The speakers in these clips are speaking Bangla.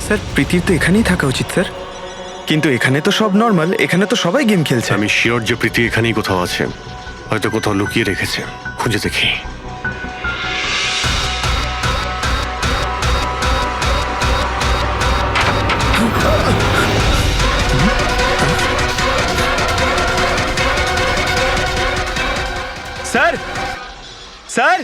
স্যার প্রীতির তো এখানেই থাকা উচিত স্যার, কিন্তু এখানে তো সব নর্মাল, এখানে তো সবাই গেম খেলছে। আমি শিওর যে প্রীতি এখানেই কোথাও আছে, হয়তো কোথাও লুকিয়ে রেখেছে। খুঁজে দেখি। স্যার স্যার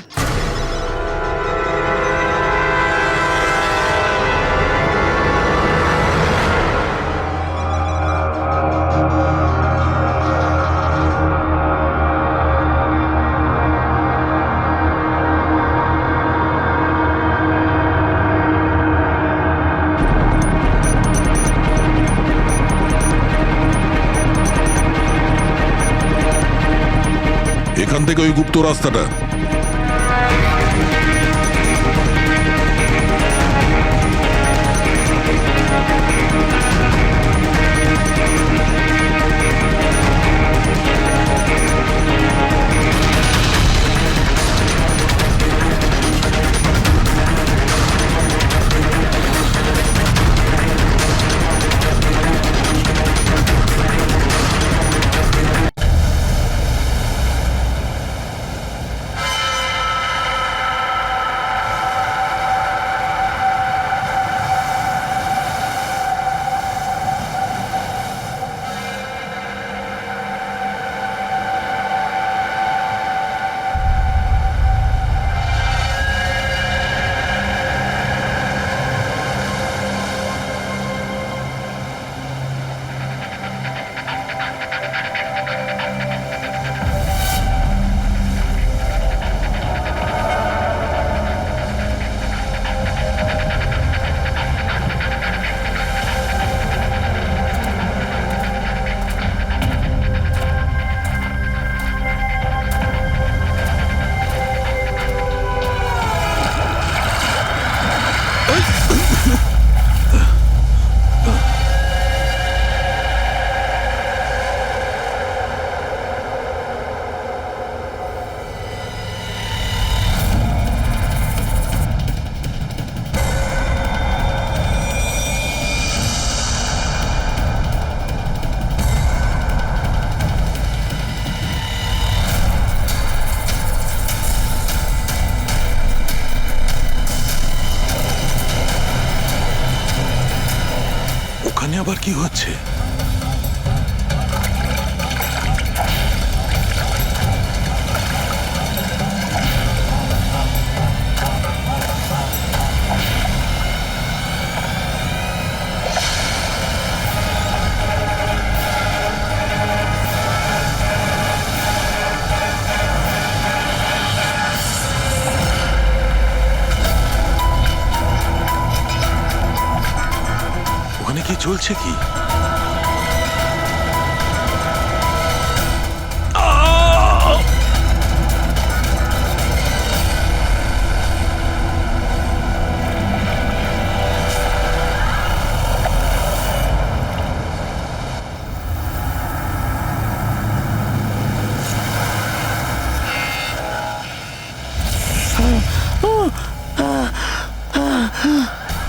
এখান থেকে ওই গুপ্ত রাস্তাটা। ওখানে আবার কি হচ্ছে? ওখানে কি চলছে কি?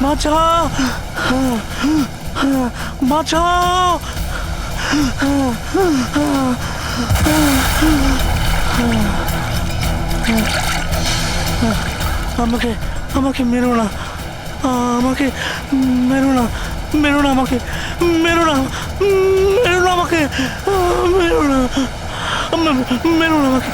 বাঁচাও বাঁচাও আমাকে আমাকে মেরো না, আমাকে মেরো না, মেরো না আমাকে, মেরো না, মেরো না আমাকে, মেরো না, মেরো না আমাকে।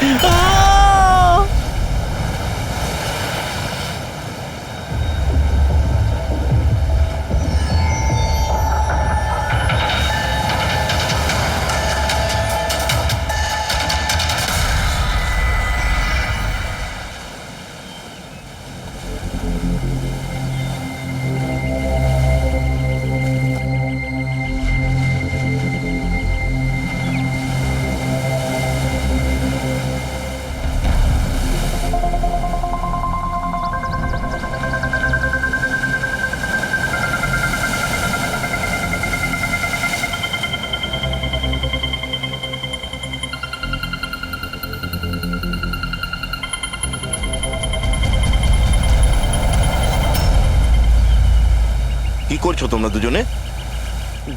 করছো তোমরা দুজনে?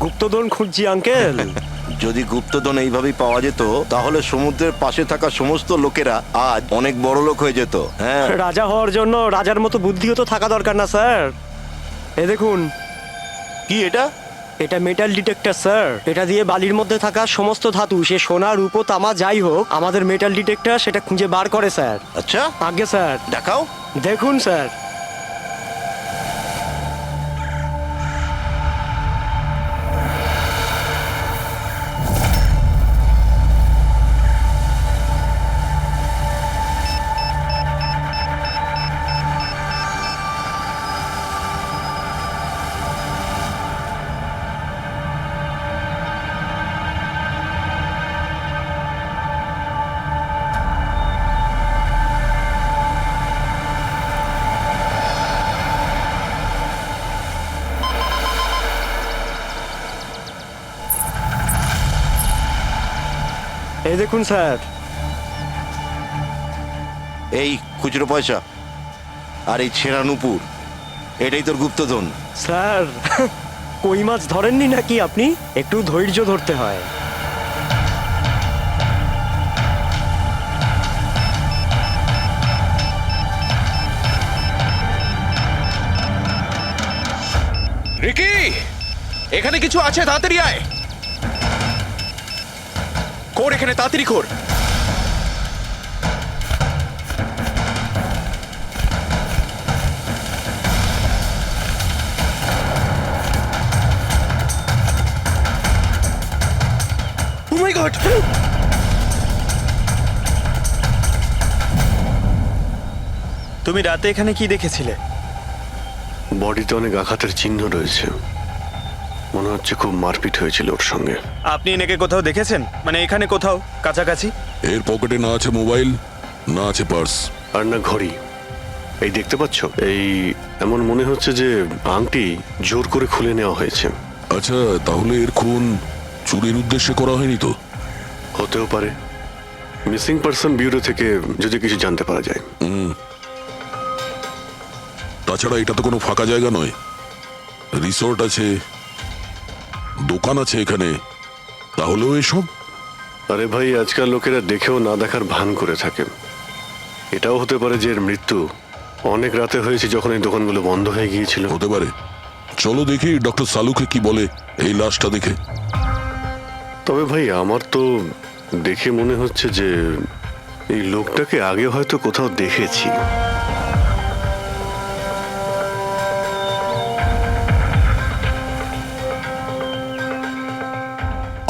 গুপ্তধন খুঁজছি আঙ্কেল। যদি গুপ্তধন এইভাবেই পাওয়া যেত তাহলে সমুদ্রের পাশে থাকা সমস্ত লোকেরা আজ অনেক বড় লোক হয়ে যেত। হ্যাঁ, রাজা হওয়ার জন্য রাজার মতো বুদ্ধিও তো থাকা দরকার না স্যার? এ দেখুন, কি এটা? এটা মেটাল ডিটেক্টর স্যার। এটা দিয়ে বালির মধ্যে থাকা সমস্ত ধাতু, সে সোনা রূপো তামা যাই হোক, আমাদের মেটাল ডিটেক্টর সেটা খুঁজে বার করে স্যার। আচ্ছা, আগে স্যার দেখাও। দেখুন স্যার। এই দেখুন স্যার। এই খুচরো পয়সা আর এই ছেঁড়া নুপুর, এটাই তোর গুপ্তধন। স্যার, কই মাছ ধরেননি নাকি আপনি? একটু ধৈর্য ধরতে হয়। রিকি, এখানে কিছু আছে, তাড়াতাড়ি আয়। কর এখানে, তাড়াতাড়ি কর। ও মাই গড! তুমি রাতে এখানে কি দেখেছিলে? বডিতে অনেক আঘাতের চিহ্ন রয়েছে, মনে হচ্ছে খুব মারপিট হয়েছিল ওর সঙ্গে। আপনি এনেকে কোথাও দেখেছেন? মানে এখানে কোথাও কাছাকাছি? এর পকেটে না আছে মোবাইল, না আছে পার্স। আর না ঘড়ি। এই দেখতে পাচ্ছ, এই এমন মনে হচ্ছে যে আংটি জোর করে খুলে নেওয়া হয়েছে। আচ্ছা, তাহলে এর খুন চুরির উদ্দেশ্যে করা হয়নি তো? হতেও পারে। মিসিং পারসন ব্যুরো থেকে যদি কিছু জানতে পারা যায়। তাছাড়া এটা তো কোনো ফাঁকা জায়গা নয়, রিসোর্ট আছে, দোকান আছে এখানে। তাহলেও এসব? আরে ভাই, আজকাল লোকেরা দেখেও না দেখার ভান করে থাকে। এটাও হতে পারে যে এর মৃত্যু অনেক রাতে হয়েছে, যখন এই দোকানগুলো বন্ধ হয়ে গিয়েছিল। হতে পারে। চলো দেখি ডক্টর সালুকে কি বলে এই লাশটা দেখে। তবে ভাই, আমার তো দেখে মনে হচ্ছে যে এই লোকটাকে আগে হয়তো কোথাও দেখেছি।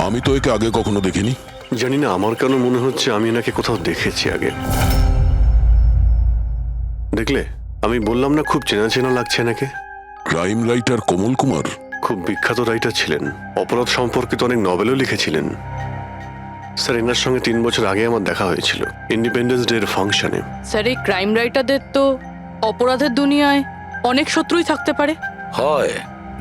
আমি তো একে আগে কখনো দেখিনি। জানি না, আমার কেন মনে হচ্ছে আমি এনাকে কোথাও দেখেছি আগে। দেখলে, আমি বললাম না, খুব চেনা চেনা লাগছে এনাকে। ক্রাইম রাইটার কমল কুমার? খুব বিখ্যাত রাইটার ছিলেন, অপরাধ সম্পর্কিত অনেক নভেলও লিখেছিলেন। স্যার, এনার সঙ্গে 3 বছর আগে আমার দেখা হয়েছিল ইন্ডিপেন্ডেন্স ডে এর ফাংশনে। স্যার, এই ক্রাইম রাইটারদের তো অপরাধের দুনিয়ায় অনেক শত্রুই থাকতে পারে। হয়,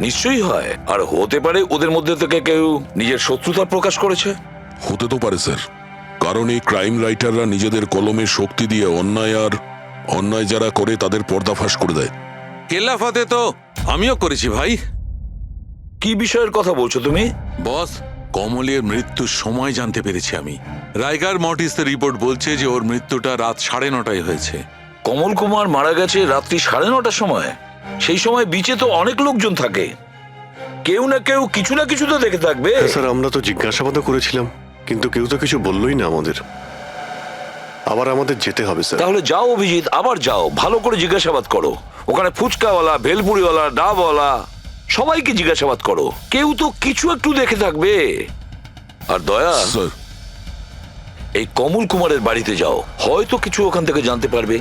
নিশ্চয়ই হয়। আর হতে পারে ওদের মধ্যে থেকে কেউ নিজের শত্রুতা প্রকাশ করেছে। হতে তো পারে স্যার, কারণ এই ক্রাইম রাইটাররা নিজেদের কলমের শক্তি দিয়ে অন্যায় যারা করে তাদের পর্দাফাশ করে দেয়। কেল্লাফাতে তো আমিও করেছি ভাই। কি বিষয়ের কথা বলছো তুমি? বস, কমলের মৃত্যুর সময় জানতে পেরেছি আমি। রাইগার মর্টিসের রিপোর্ট বলছে যে ওর মৃত্যুটা রাত 9:30টায় হয়েছে। কমল কুমার মারা গেছে রাত্রি 9:30টার সময়। সেই সময় বিচে তো অনেক লোকজন থাকে, কেউ না কেউ কিছু না কিছু তো দেখে থাকবে। হ্যাঁ স্যার, আমরা তো জিজ্ঞাসাবাদও করেছিলাম, কিন্তু কেউ তো কিছু বললোই না আমাদের। আবার আমাদের যেতে হবে স্যার। তাহলে যাও অভিজিৎ, আবার যাও, ভালো করে জিজ্ঞাসাবাদ করো। ওখানে ফুচকাওয়ালা, ভেলপুরিওয়ালা, ডাবওয়ালা সবাইকে জিজ্ঞাসাবাদ করো, কেউ তো কিছু একটু দেখে থাকবে। আর দয়া, স্যার, এই কমল কুমারের বাড়িতে যাও, হয়তো কিছু ওখান থেকে জানতে পারবে।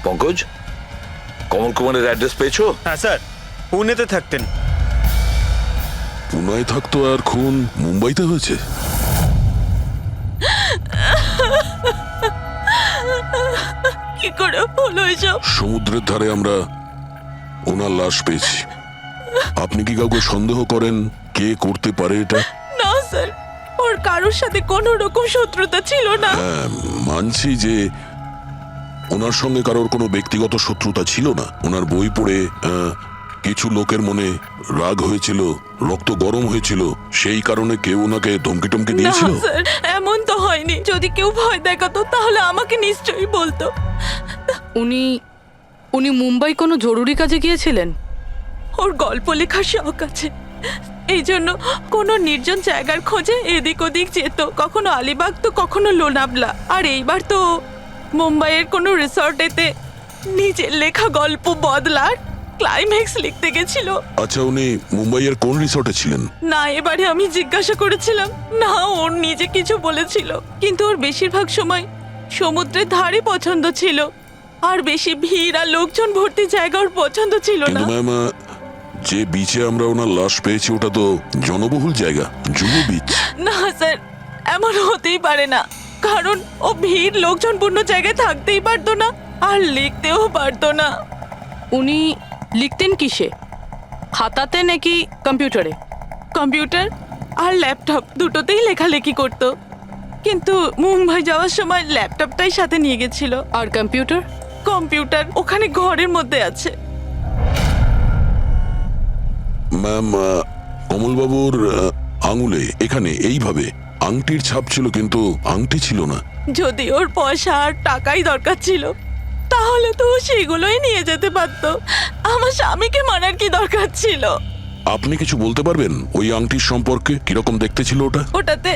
পঙ্কজ, কমল কুমারের অ্যাড্রেস পেয়েছো? হ্যাঁ স্যার, পুনেতে থাকতেন। পুনায় থাকতো আর খুন মুম্বাইতে হয়েছে? কি করে হলো এসব? সমুদ্রের ধারে আমরা ওনার লাশ পেয়েছি। আপনি কি কাউকে সন্দেহ করেন কে করতে পারে এটা? না স্যার, ওর কারোর সাথে কোনো রকম শত্রুতা ছিল না। হ্যাঁ, মানছি যে ওনার সঙ্গে কারোর কোনো ব্যক্তিগত শত্রুতা ছিল না। ওনার বই পড়ে কিছু লোকের মনে রাগ হয়েছিল, রক্ত গরম হয়েছিল, সেই কারণে কেউ ওনাকে ধমকি টমকি না দিয়েছিল। স্যার, এমন তো হয়নি। যদি কেউ ভয় দেখাতো তাহলে আমাকে নিশ্চয়ই বলতো। উনি উনি মুম্বাই কোনো জরুরি কাজে গিয়েছিলেন? ওর গল্প লেখার শখ আছে, এই জন্য কোনো নির্জন জায়গার খোঁজে এদিক ওদিক যেত, কখনো আলিবাগ তো কখনো লোনাবলা। আর এইবার তো মুম্বাইয়ের কোনো রিসর্টেতে নিজের লেখা গল্প বদলার ক্লাইম্যাক্স লিখতে গেছিল। আচ্ছা, উনি মুম্বাইয়ের কোন রিসর্টে ছিলেন? না, এবারে আমি জিজ্ঞাসা করেছিলাম না, ওর নিজে কিছু বলেছিল, কিন্তু ওর বেশিরভাগ সময় সমুদ্রের ধারে পছন্দ ছিল, আর বেশি ভিড় আর লোকজন ভর্তি জায়গা ওর পছন্দ ছিল না। কিন্তু ম্যাম, যে বিচে আমরা ওনার লাশ পেয়েছি ওটা তো জনবহুল জায়গা, জুহু বিচ। না স্যার, এমন হতেই পারে না, কারণ ও ভিড় লোকজনপূর্ণ জায়গায় থাকতেই পারতো না, আর লিখতেও পারতো না। উনি লিখতেন কিসে, খাতাতে নাকি কম্পিউটারে? কম্পিউটার আর ল্যাপটপ দুটোতেই লেখালেখি করতো, কিন্তু মুম্বাই যাওয়ার সময় ল্যাপটপটাই সাথে নিয়ে গেছিল। আর কম্পিউটার? কম্পিউটার ওখানে ঘরের মধ্যে আছে। ম্যাম, কমলবাবুর আঙুলে এখানে এইভাবে আংটির ছাপ ছিল, কিন্তু আংটি ছিল না। যদি ওর পয়সা আর টাকাই দরকার ছিল তাহলে তো ও সেগুলোই নিয়ে যেতে পারতো। আমার স্বামীকে মারার কি দরকার ছিল? আপনি কিছু বলতে পারবেন ওই আংটির সম্পর্কে? কিরকম দেখতে ছিল ওটা? ওটাতে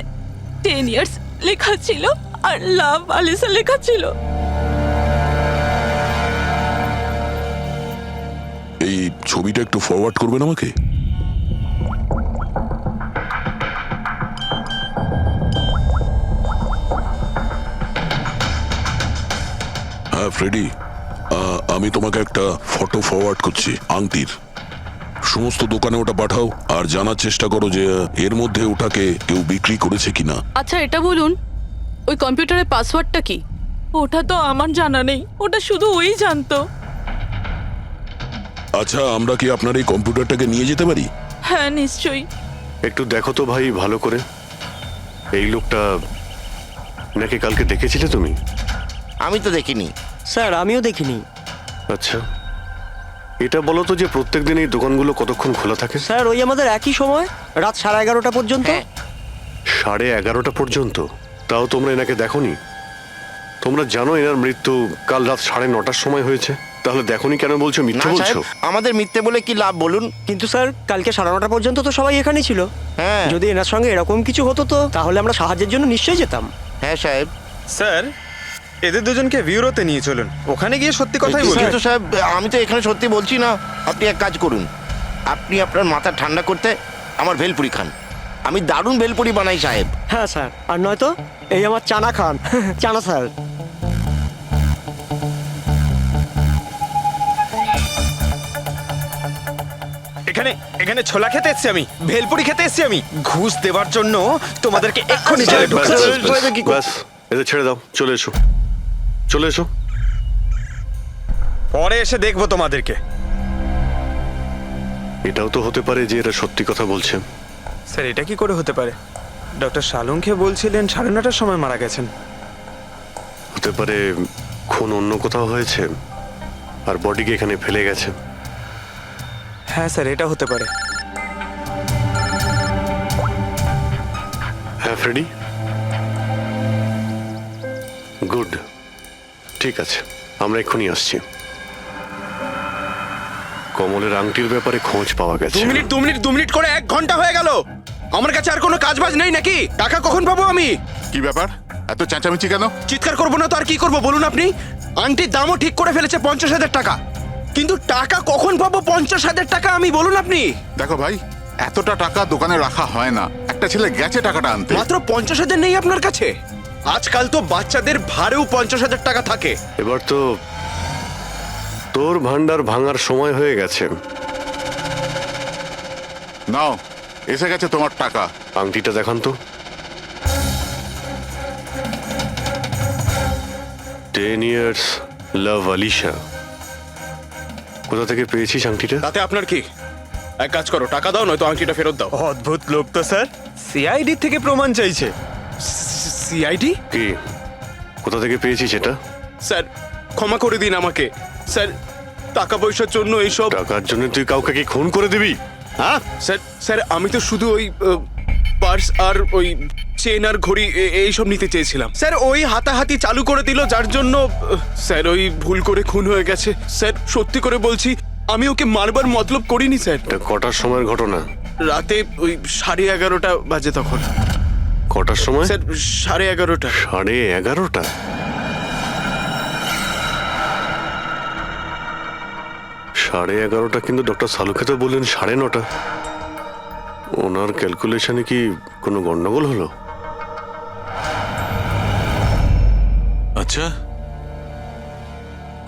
10 ইয়ার্স লেখা ছিল আর লাভ আলিসা লেখা ছিল। এই ছবিটা একটু ফরওয়ার্ড করবেন আমাকে? হ্যাঁ ফ্রেডি, আমি তোমাকে একটা ফটো ফরওয়ার্ড করছি আংটির। সমস্ত দোকানে ওটা পাঠাও আর জানার চেষ্টা করো যে এর মধ্যে ওটাকে কেউ বিক্রি করেছে কিনা। আচ্ছা এটা বলুন, ওই কম্পিউটারের পাসওয়ার্ডটা কি? ওটা তো আমার জানা নেই, ওটা শুধু ওই জানতো। আচ্ছা, আমরা কি আপনার এই কম্পিউটারটাকে নিয়ে যেতে পারি? হ্যাঁ নিশ্চয়ই। একটু দেখো তো ভাই ভালো করে, এই লোকটা নাকি কালকে দেখেছিলে তুমি? আমি তো দেখিনি। স্যার আমিও দেখিনি। আচ্ছা, এটা বলো তো যে প্রত্যেকদিন এই দোকানগুলো কতক্ষণ খোলা থাকে? স্যার ওই আমাদের একই সময়, রাত 11:30 পর্যন্ত। 11:30 পর্যন্ত? তাও তোমরা এনাকে দেখোনি? তোমরা জানো এনার মৃত্যু কাল রাত 9:30টার সময় হয়েছে, তাহলে দেখোনি কেন বলছো? না মিথ্যে বলছো? সাহেব, আমাদের মিথ্যে বলে কি লাভ বলুন? কিন্তু স্যার কালকে 9:30 পর্যন্ত তো সবাই এখানেই ছিল। হ্যাঁ যদি এনার সঙ্গে এরকম কিছু হতো তো তাহলে আমরা সাহায্যের জন্য নিশ্চয়ই যেতাম। হ্যাঁ সাহেব। স্যার, এদের দুজনকে ভিউরোতে নিয়ে চলুন, ওখানে গিয়ে সত্যি কথাই বলুন। কিন্তু সাহেব, আমি তো এখানে সত্যি বলছি না। আপনি এক কাজ করুন, আপনি আপনার মাথা ঠান্ডা করতে আমার ভেলপুরি খান। আমি দারুণ ভেলপুরি বানাই সাহেব। হ্যাঁ স্যার, আর নয়তো এই আমার চানা খান। চানা স্যার। এখানে এখানে ছোলা খেতে এসেছি আমি, ভেলপুরি খেতে এসেছি আমি। ঘুষ দেওয়ার জন্য তোমাদেরকে এক্ষুনি জেলে ব্যাস, ঢুকতে ব্যাস, ব্যাস, ব্যাস, এদের ছেড়ে দাও, চলে এসো, চলে এসো। পরে এসে দেখবো তোমাদেরকে। এটাও তো হতে পারে যে এরা সত্যি কথা বলছে। স্যার এটা কি করে হতে পারে? ডক্টর শালুংকে বলছিলেন 9:30টার সময় মারা গেছেন। হতে পারে খুন অন্য কোথাও হয়েছে আর বডিকে এখানে ফেলে গেছে। হ্যাঁ স্যার, এটা হতে পারে। হ্যাঁ ফ্রেডি, গুড, ঠিক আছে, আমরা এক্ষুনি আসছি। কমলের আংটির ব্যাপারে খোঁজ পাওয়া গেছে। 2 মিনিট করে 1 ঘন্টা হয়ে গেল। আমার কাছে আর কোনো কাজ বাজ নেই নাকি? টাকা কখন পাবো আমি? কি ব্যাপার, এত চেঁচামেচি কেন? চিৎকার করবো না তো আর কি করবো বলুন আপনি? আংটির দামও ঠিক করে ফেলেছে 50,000 টাকা, কিন্তু টাকা কখন পাবো 50,000 টাকা আমি বলুন আপনি? দেখো ভাই, এতটা টাকা দোকানে রাখা হয় না। একটা ছেলে গেছে টাকাটা আনতে। মাত্র 50,000 নেই আপনার কাছে? আজকাল তো বাচ্চাদের ভাড়েও 50,000 টাকা থাকে। এবার তো তোর ভান্ডার ভাঙার সময় হয়ে গেছে। নাও, এসে গেছে তোমার টাকা। আংটিটা দেখান তো। 10 years লাভ আলিশা। কোথা থেকে পেয়েছিস আংটিটা? তাতে আপনার কি? এক কাজ করো, টাকা দাও, নয়তো আংটিটা ফেরত দাও। অদ্ভুত লোক তো স্যার, সিআইডি থেকে প্রমাণ চাইছে। সিআইডি? কি, কোথা থেকে পেয়েছিস এটা? স্যার ক্ষমা করে দিন আমাকে। স্যার টাকা পয়সার জন্য এইসব। টাকার জন্য তুই কাউকে কি খুন করে দিবি? হ্যাঁ স্যার স্যার আমি তো শুধু ওই পার্স আর ওই চেন আর ঘড়ি এইসব নিতে চেয়েছিলাম। স্যার ওই হাতাহাতি চালু করে দিল, যার জন্য স্যার ওই ভুল করে খুন হয়ে গেছে। স্যার সত্যি করে বলছি, আমি ওকে মারবার মতলব করিনি স্যার। এটা কটার সময়ের ঘটনা? রাতে ওই 11:30 বাজে তখন। কটার সময়? স্যার 11:30। 11:30? সাড়ে 11:30 কিন্তু ডক্টর সালুকে তো বললেন 9:30। ওনার ক্যালকুলেশনে কি কোনো গন্ডগোল হলো? আচ্ছা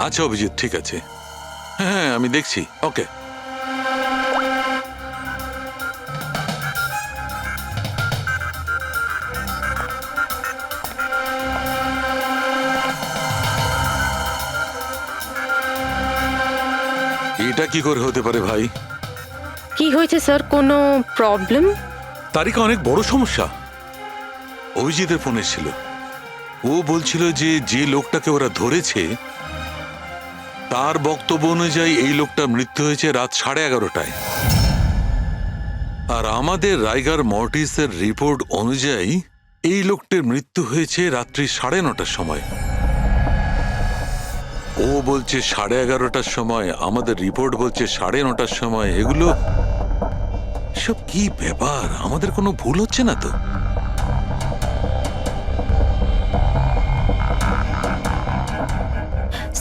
আচ্ছা অভিজিৎ, ঠিক আছে, হ্যাঁ আমি দেখছি। ওকে, এটা কি করে হতে পারে ভাই? কি হয়েছে স্যার, কোনো প্রবলেম? তারিকা অনেক বড় সমস্যা। অভিজিতের ফোন এসেছিল, ও বলছিল যে যে লোকটাকে ওরা ধরেছে তার বক্তব্য অনুযায়ী এই লোকটার মৃত্যু হয়েছে রাত 11:30টায়, আর আমাদের রাইগার মর্টিসের রিপোর্ট অনুযায়ী এই লোকটির মৃত্যু হয়েছে রাত্রি 9:30টার সময়। ও বলছে 11:30টার সময়, আমাদের রিপোর্ট বলছে 9:30টার সময়। এগুলো সব কি ব্যাপার? আমাদের কোনো ভুল হচ্ছে না তো?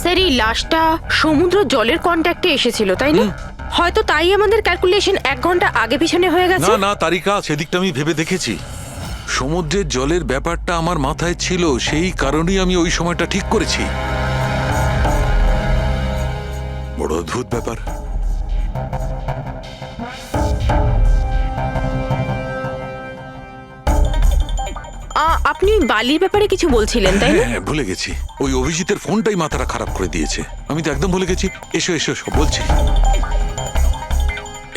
স্যার এই লাশটা সমুদ্র জলের কন্ট্যাক্টে এসেছিল, তাই না? হয়তো তাই আমাদের ক্যালকুলেশন 1 ঘন্টা আগে পিছনে হয়ে গেছে। না না তারিকা, সেদিকটা আমি ভেবে দেখেছি। সমুদ্রের জলের ব্যাপারটা আমার মাথায় ছিল, সেই কারণেই আমি ওই সময়টা ঠিক করেছি। বড় অদ্ভুত ব্যাপার। আপনি বালির ব্যাপারে কিছু বলছিলেন, তাই না? হ্যাঁ ভুলে গেছি, ওই অভিজিতের ফোনটাই মাথাটা খারাপ করে দিয়েছে। আমি তো একদম ভুলে গেছি। এসো এসো সব বলছি।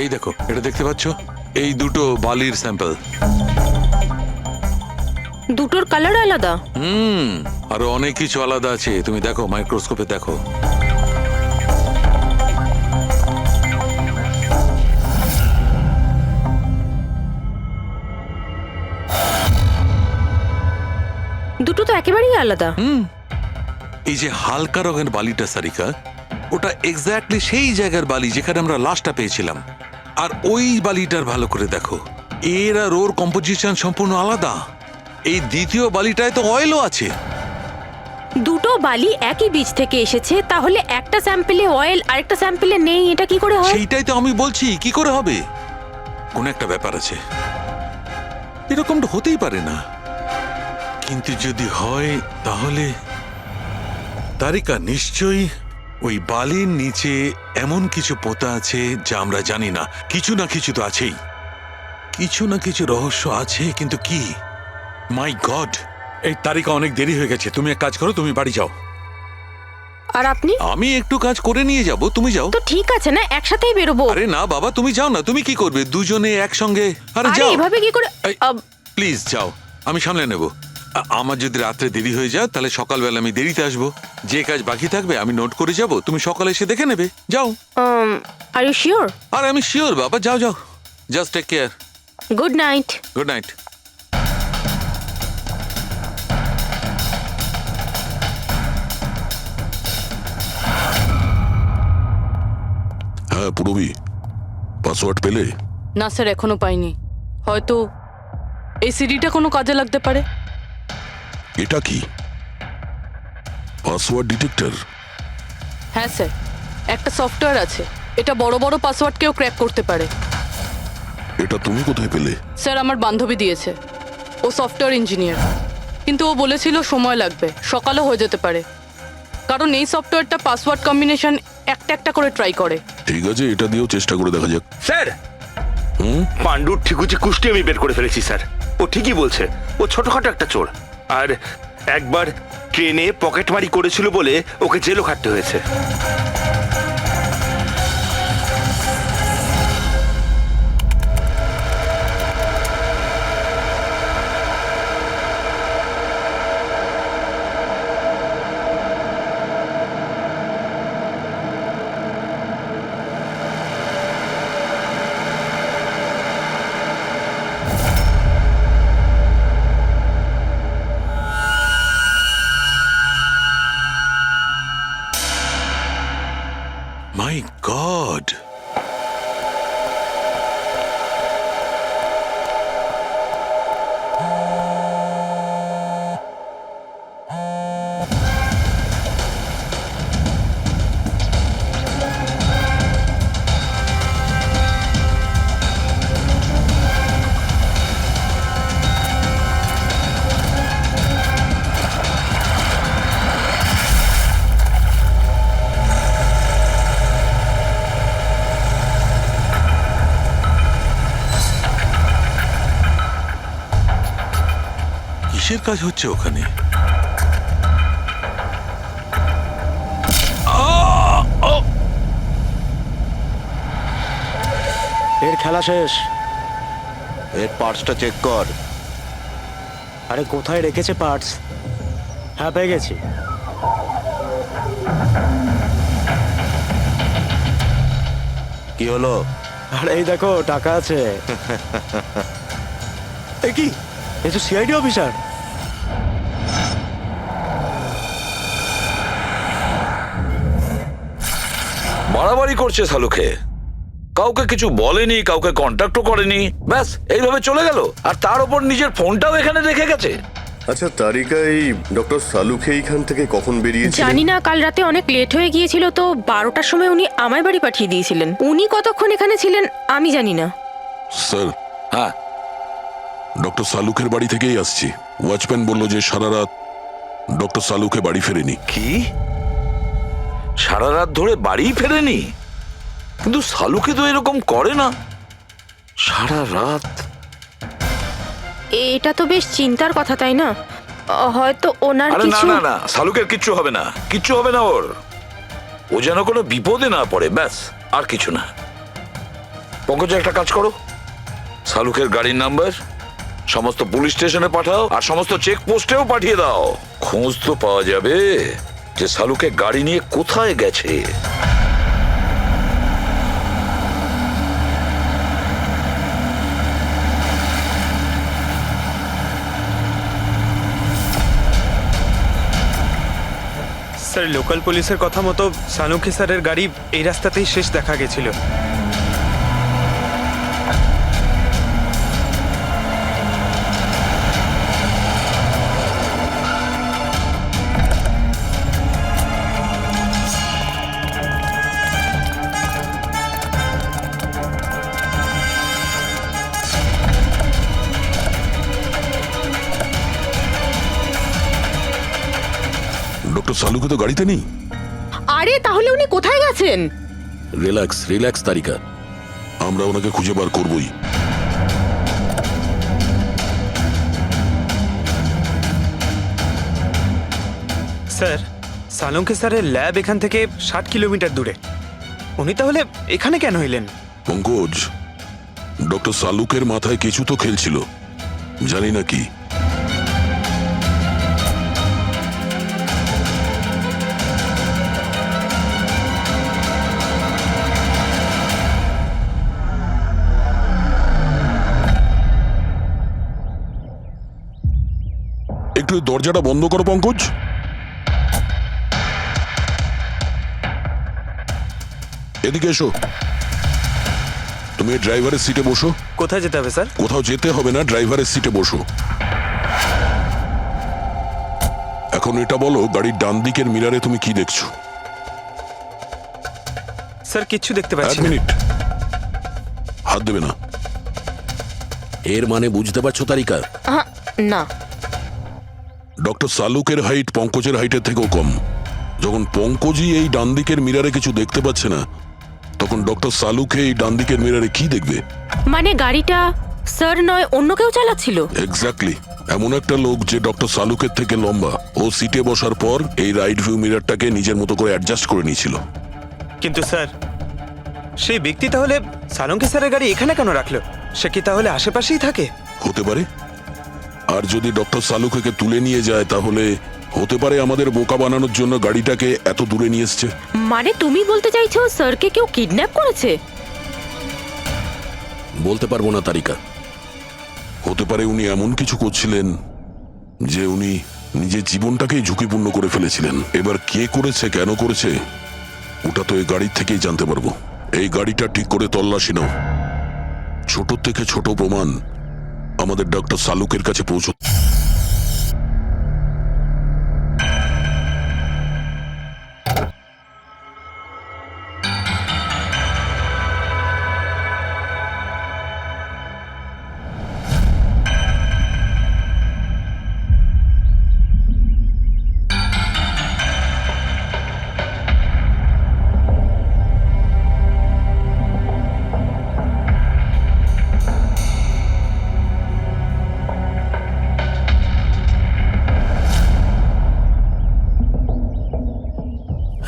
এই দেখো, এটা দেখতে পাচ্ছ? এই দুটো বালির স্যাম্পল। দুটোর কালার আলাদা? আরো অনেক কিছু আলাদা আছে, তুমি দেখো, মাইক্রোস্কোপে দেখো। দুটো তো একেবারেই আলাদা। এই যে হালকা রঙের বালিটা সারিকা, ওটা এক্স্যাক্টলি সেই জায়গার বালি যেখানে আমরা লাশটা পেয়েছিলাম। আর ওই বালিটার ভালো করে দেখো, এর আর ওর কম্পোজিশন সম্পূর্ণ আলাদা। এই দ্বিতীয় বালিটায় তো অয়েলও আছে। দুটো বালি একই বীজ থেকে এসেছে, তাহলে একটা স্যাম্পলে অয়েল আর একটা স্যাম্পলে নেই, এটা কি করে হয়? সেইটাই তো আমি বলছি, কি করে হবে? কোন একটা ব্যাপার আছে, এরকমটা হতেই পারে না। কিন্তু যদি হয় তাহলে তারিকা নিশ্চয়ই ওই বালির নিচে এমন কিছু পোতা আছে যা আমরা জানি না। কিছু না কিছু তো আছেই, কিছু না কিছু রহস্য আছে, কিন্তু কি? মাই গড, এই তারিকা অনেক দেরি হয়ে গেছে। তুমি এক কাজ করো, তুমি বাড়ি যাও। আর আপনি? আমি একটু কাজ করে নিয়ে যাব, তুমি যাও। তো ঠিক আছে না, একসাথেই বেরোবো। আরে না বাবা, তুমি যাও না। তুমি কি করবে দুজনে একসঙ্গে? আরে যাও, এভাবে কি করে? প্লিজ যাও, আমি সামলে নেব। আমার যদি রাত্রে দেরি হয়ে যায় তাহলে সকালবেলা আমি দেরিতে আসবো। যে কাজ বাকি থাকবে আমি নোট করে যাব, তুমি সকালে এসে দেখে নেবে। যাও। Are you sure? আর আমি শিওর বাবা, যাও যাও, just take care. Good night. Good night. হ্যাঁ পুরবি, পাসওয়ার্ড পেলে? না স্যার, এখনো পাইনি। হয়তো এই সিডিটা কোনো কাজে লাগতে পারে। এটা কি পাসওয়ার্ড ডিটেক্টর? হ্যাঁ স্যার, একটা সফটওয়্যার আছে, এটা বড় বড় পাসওয়ার্ডকেও ক্র্যাক করতে পারে। এটা তুমি কোথায় পেলে? স্যার আমার বান্ধবী দিয়েছে, ও সফটওয়্যার ইঞ্জিনিয়ার। কিন্তু ও বলেছিল সময় লাগবে, সকালও হয়ে যেতে পারে, কারণ এই সফটওয়্যারটা পাসওয়ার্ড কম্বিনেশন একটা একটা করে ট্রাই করে। ঠিক আছে, এটা দিয়েও চেষ্টা করে দেখা যাক। স্যার, পাণ্ডুর ঠিকুচি কুষ্টি আমি বের করে ফেলেছি স্যার। ও ঠিকই বলছে, ও ছোটখাটো একটা চোর। আর একবার ট্রেনে পকেটমারি করেছিল বলে ওকে জেলও খাটতে হয়েছে। মাই গড! কিসের কাজ হচ্ছে ওখানে? এর খেলা শেষ। এর পার্টসটা চেক কর। আরে কোথায় রেখেছে পার্টস? হ্যাঁ, পেয়ে গেছি। কি হলো? আরে এই দেখো, টাকা আছে। এ কি? এ তো সিআইডি অফিসার। বাড়াবাড়ি করছে শালুকে, কাউকে কিছু বলেনি, কাউকে কন্ট্যাক্টও করেনি, ব্যাস এইভাবে চলে গেল। আর তার উপর নিজের ফোনটাও এখানে রেখে গেছে। আচ্ছা তারিকা, এই ডক্টর সালুখে এইখান থেকে কখন বেরিয়েছিলেন? জানি না, কাল রাতে অনেক লেট হয়ে গিয়েছিল তো 12টার সময় উনি আমার বাড়ি পাঠিয়ে দিয়েছিলেন। উনি কতক্ষণ এখানে ছিলেন আমি জানি না। স্যার, হ্যাঁ, ডক্টর সালুকের বাড়ি থেকেই আসছি। ওয়াচম্যান বলল যে সারা রাত ডক্টর সালুকে বাড়ি ফেরেনি। কি সারা রাত ধরে বাড়ি ফেরেনি? কিন্তু শালুকে তো এরকম করে না, সারা রাত। এটা তো বেশ চিন্তার কথা, তাই না? হয়তো ওনার আরে না কিছু না না, শালুকের কিচ্ছু হবে না, কিচ্ছু হবে না ওর। ও যেন কোনো বিপদে না পড়ে, ব্যাস, আর কিছু না। পঙ্কজ, একটা কাজ করো, শালুকের গাড়ির নাম্বার সমস্ত পুলিশ স্টেশনে পাঠাও আর সমস্ত চেকপোস্টেও পাঠিয়ে দাও। খোঁজ তো পাওয়া যাবে যে শালুকে গাড়ি নিয়ে কোথায় গেছে। স্যার, লোকাল পুলিশের কথা মতো সালুঙ্খে স্যারের গাড়ি এই রাস্তাতেই শেষ দেখা গেছিল। ডক্টর সালুকে তো গাড়িতে নেই। আরে তাহলে উনি কোথায় গেছেন? রিল্যাক্স রিল্যাক্স তারিকা, আমরা ওনাকে খুঁজে বার করবই। স্যার, সালুঙ্খে স্যারের ল্যাব এখান থেকে 60 কিলোমিটার দূরে। উনি তাহলে এখানে কেন এলেন? পঙ্কজ, ডক্টর সালুকের মাথায় কিছু তো খেলছিল, জানি না কি। একটু দরজাটা বন্ধ করো পঙ্কজ। এদিকে এসো, তুমি ড্রাইভারের সিটে বসো। কোথায় যেতে হবে স্যার? কোথাও যেতে হবে না, ড্রাইভারের সিটে বসো। এখন এটা বলো, গাড়ির ডান দিকের মিরারে তুমি কি দেখছো? স্যার, কিচ্ছু দেখতে এক পাচ্ছি না। মিনিট, হাত দেবে না। এর মানে বুঝতে পারছো তারিকা? না। ডক্টর সালুকের হাইট পঙ্কজের হাইটের থেকেও কম। যখন পঙ্কজই এই ডান দিকের মিরারে কিছু দেখতে পাচ্ছে না, তখন ডক্টর সালুকে এই ডান দিকের মিরারে কি দেখবে? মানে গাড়িটা স্যার নয়, অন্য কেউ চালাচ্ছিল? এক্স্যাক্টলি, এমন একটা লোক যে ডক্টর সালুকের থেকে লম্বা। ও সিটে বসার পর এই রাইট ভিউ মিরারটাকে নিজের মতো করে অ্যাডজাস্ট করে নিয়েছিল। কিন্তু স্যার, সেই ব্যক্তি তাহলে সালুঙ্খে স্যারের গাড়ি এখানে কেন রাখলো? সে কি তাহলে আশেপাশেই থাকে? হতে পারে। আর যদি ডক্টর সালুকে তুলে নিয়ে যায়, তাহলে হতে পারে আমাদের বোকা বানানোর জন্য গাড়িটাকে এত দূরে নিয়ে এসছে। মানে তুমি বলতে চাইছো স্যারকে কেউ কিডন্যাপ করেছে? বলতে পারবো না তারিকা, হতে পারে উনি এমন কিছু করছিলেন যে উনি নিজের জীবনটাকেই ঝুঁকিপূর্ণ করে ফেলেছিলেন। এবার কে করেছে, কেন করেছে, ওটা তো এই গাড়ির থেকেই জানতে পারবো। এই গাড়িটা ঠিক করে তল্লাশি নাও। ছোট থেকে ছোট প্রমাণ আমাদের ডক্টর সালুকের কাছে পৌঁছ।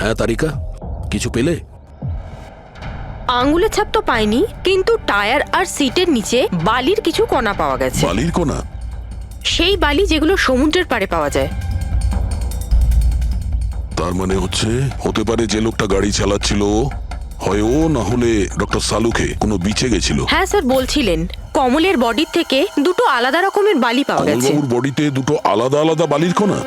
হ্যাঁ তারিকা, কিছু পেলে? আঙ্গুলের ছাপ তো পাইনি, কিন্তু টায়ার আর সিটের নিচে বালির কিছু কণা পাওয়া গেছে। বালির কণা? সেই বালি যেগুলো সমুদ্রের পাড়ে পাওয়া যায়। তার মানে হতে পারে যে লোকটা গাড়ি চালাচ্ছিল হয় ও, না হলে ডক্টর সালুকে কোনো বিচে গেছিল। হ্যাঁ স্যার, বলছিলেন কমলের বডির থেকে দুটো আলাদা রকমের বালি পাওয়া গেছে। কমলবাবুর বডিতে দুটো আলাদা আলাদা বালির কণা?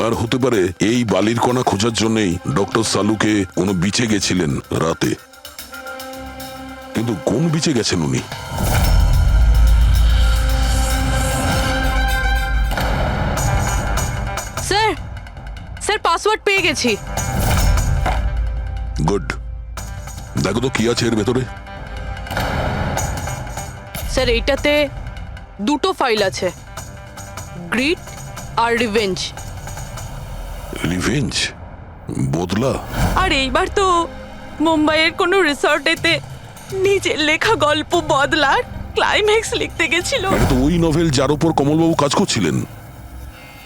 আর হতে পারে এই বালির কণা খোঁজার জন্যই ডক্টর সালুকে কোনো বিচে গেছিলেন রাতে। কিন্তু কোন বিচে গেছেন উনি? স্যার, স্যার পাসওয়ার্ড পেয়ে গেছি। গুড। দেখো তো কি আছে এর ভেতরে। স্যার এইটাতে দুটো ফাইল আছে, গ্রিড আর রিভেঞ্জ। রিভেঞ্জ? বদলা? আর এইবার তো মুম্বাইয়ের কোনো রিসর্টেতে নিজের লেখা গল্প বদলার ক্লাইম্যাক্স লিখতে গেছিল। এটা তো ওই নভেল যার উপর কমলবাবু কাজ করছিলেন।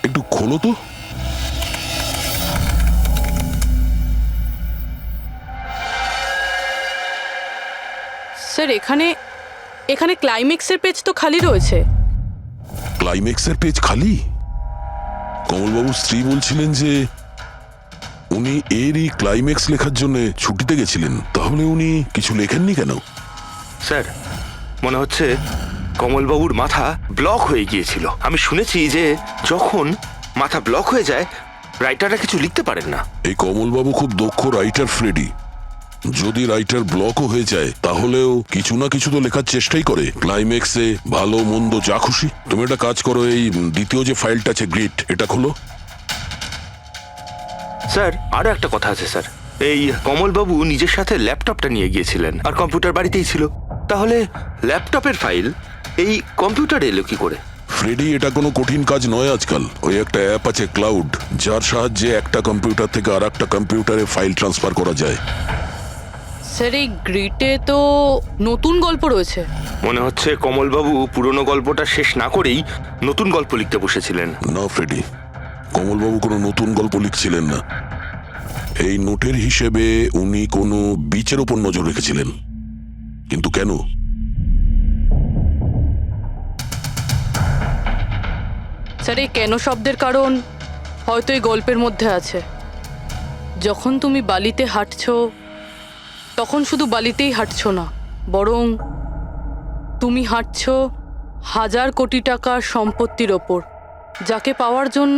একটু খোলো তো। স্যার এখানে এখানে ক্লাইম্যাক্সের পেজ তো খালি রয়েছে। ক্লাইম্যাক্সের পেজ খালি? কমলবাবুর স্ত্রী বলছিলেন যে উনি এরই ক্লাইম্যাক্স লেখার জন্য ছুটিতে গেছিলেন। তাহলে উনি কিছু লেখেননি কেন? স্যার, মনে হচ্ছে কমলবাবুর মাথা ব্লক হয়ে গিয়েছিল। আমি শুনেছি যে যখন মাথা ব্লক হয়ে যায় রাইটাররা কিছু লিখতে পারেন না। এই কমলবাবু খুব দক্ষ রাইটার ফ্রেডি। যদি রাইটার ব্লকও হয়ে যায় তাহলেও কিছু না কিছু তো লেখার চেষ্টাই করে। ক্লাইম্যাক্সে ভালো মন্দ যা খুশি। তুমি একটা কাজ করো, এই দ্বিতীয় যে ফাইলটা আছে গ্রিড, এটা খোলো। স্যার, আরো একটা কথা আছে স্যার। এই কমলবাবু নিজের সাথে ল্যাপটপটা নিয়ে গিয়েছিলেন আর কম্পিউটার বাড়িতেই ছিল। তাহলে ল্যাপটপের ফাইল এই কম্পিউটারে এলো কি করে? ফ্রেডি, এটা কোনো কঠিন কাজ নয় আজকাল। ওই একটা অ্যাপ আছে ক্লাউড, যার সাহায্যে একটা কম্পিউটার থেকে আর একটা কম্পিউটারে ফাইল ট্রান্সফার করা যায়। স্যার এই গ্রিডে তো নতুন গল্প রয়েছে। মনে হচ্ছে কমলবাবু পুরনো গল্পটা শেষ না করেই নতুন গল্প লিখতে বসেছিলেন। না ফ্রেডি, কমলবাবু কোনো নতুন গল্প লিখছিলেন না। এই নোটের হিসেবে উনি কোনো বিচের ওপর নজর রেখেছিলেন। কিন্তু কেন? স্যার এই কেন শব্দের কারণ হয়তো এই গল্পের মধ্যে আছে। যখন তুমি বালিতে হাঁটছো তখন শুধু বালিতেই হাঁটছো না, বরং তুমি হাঁটছো 1000 কোটি টাকার সম্পত্তির ওপর, যাকে পাওয়ার জন্য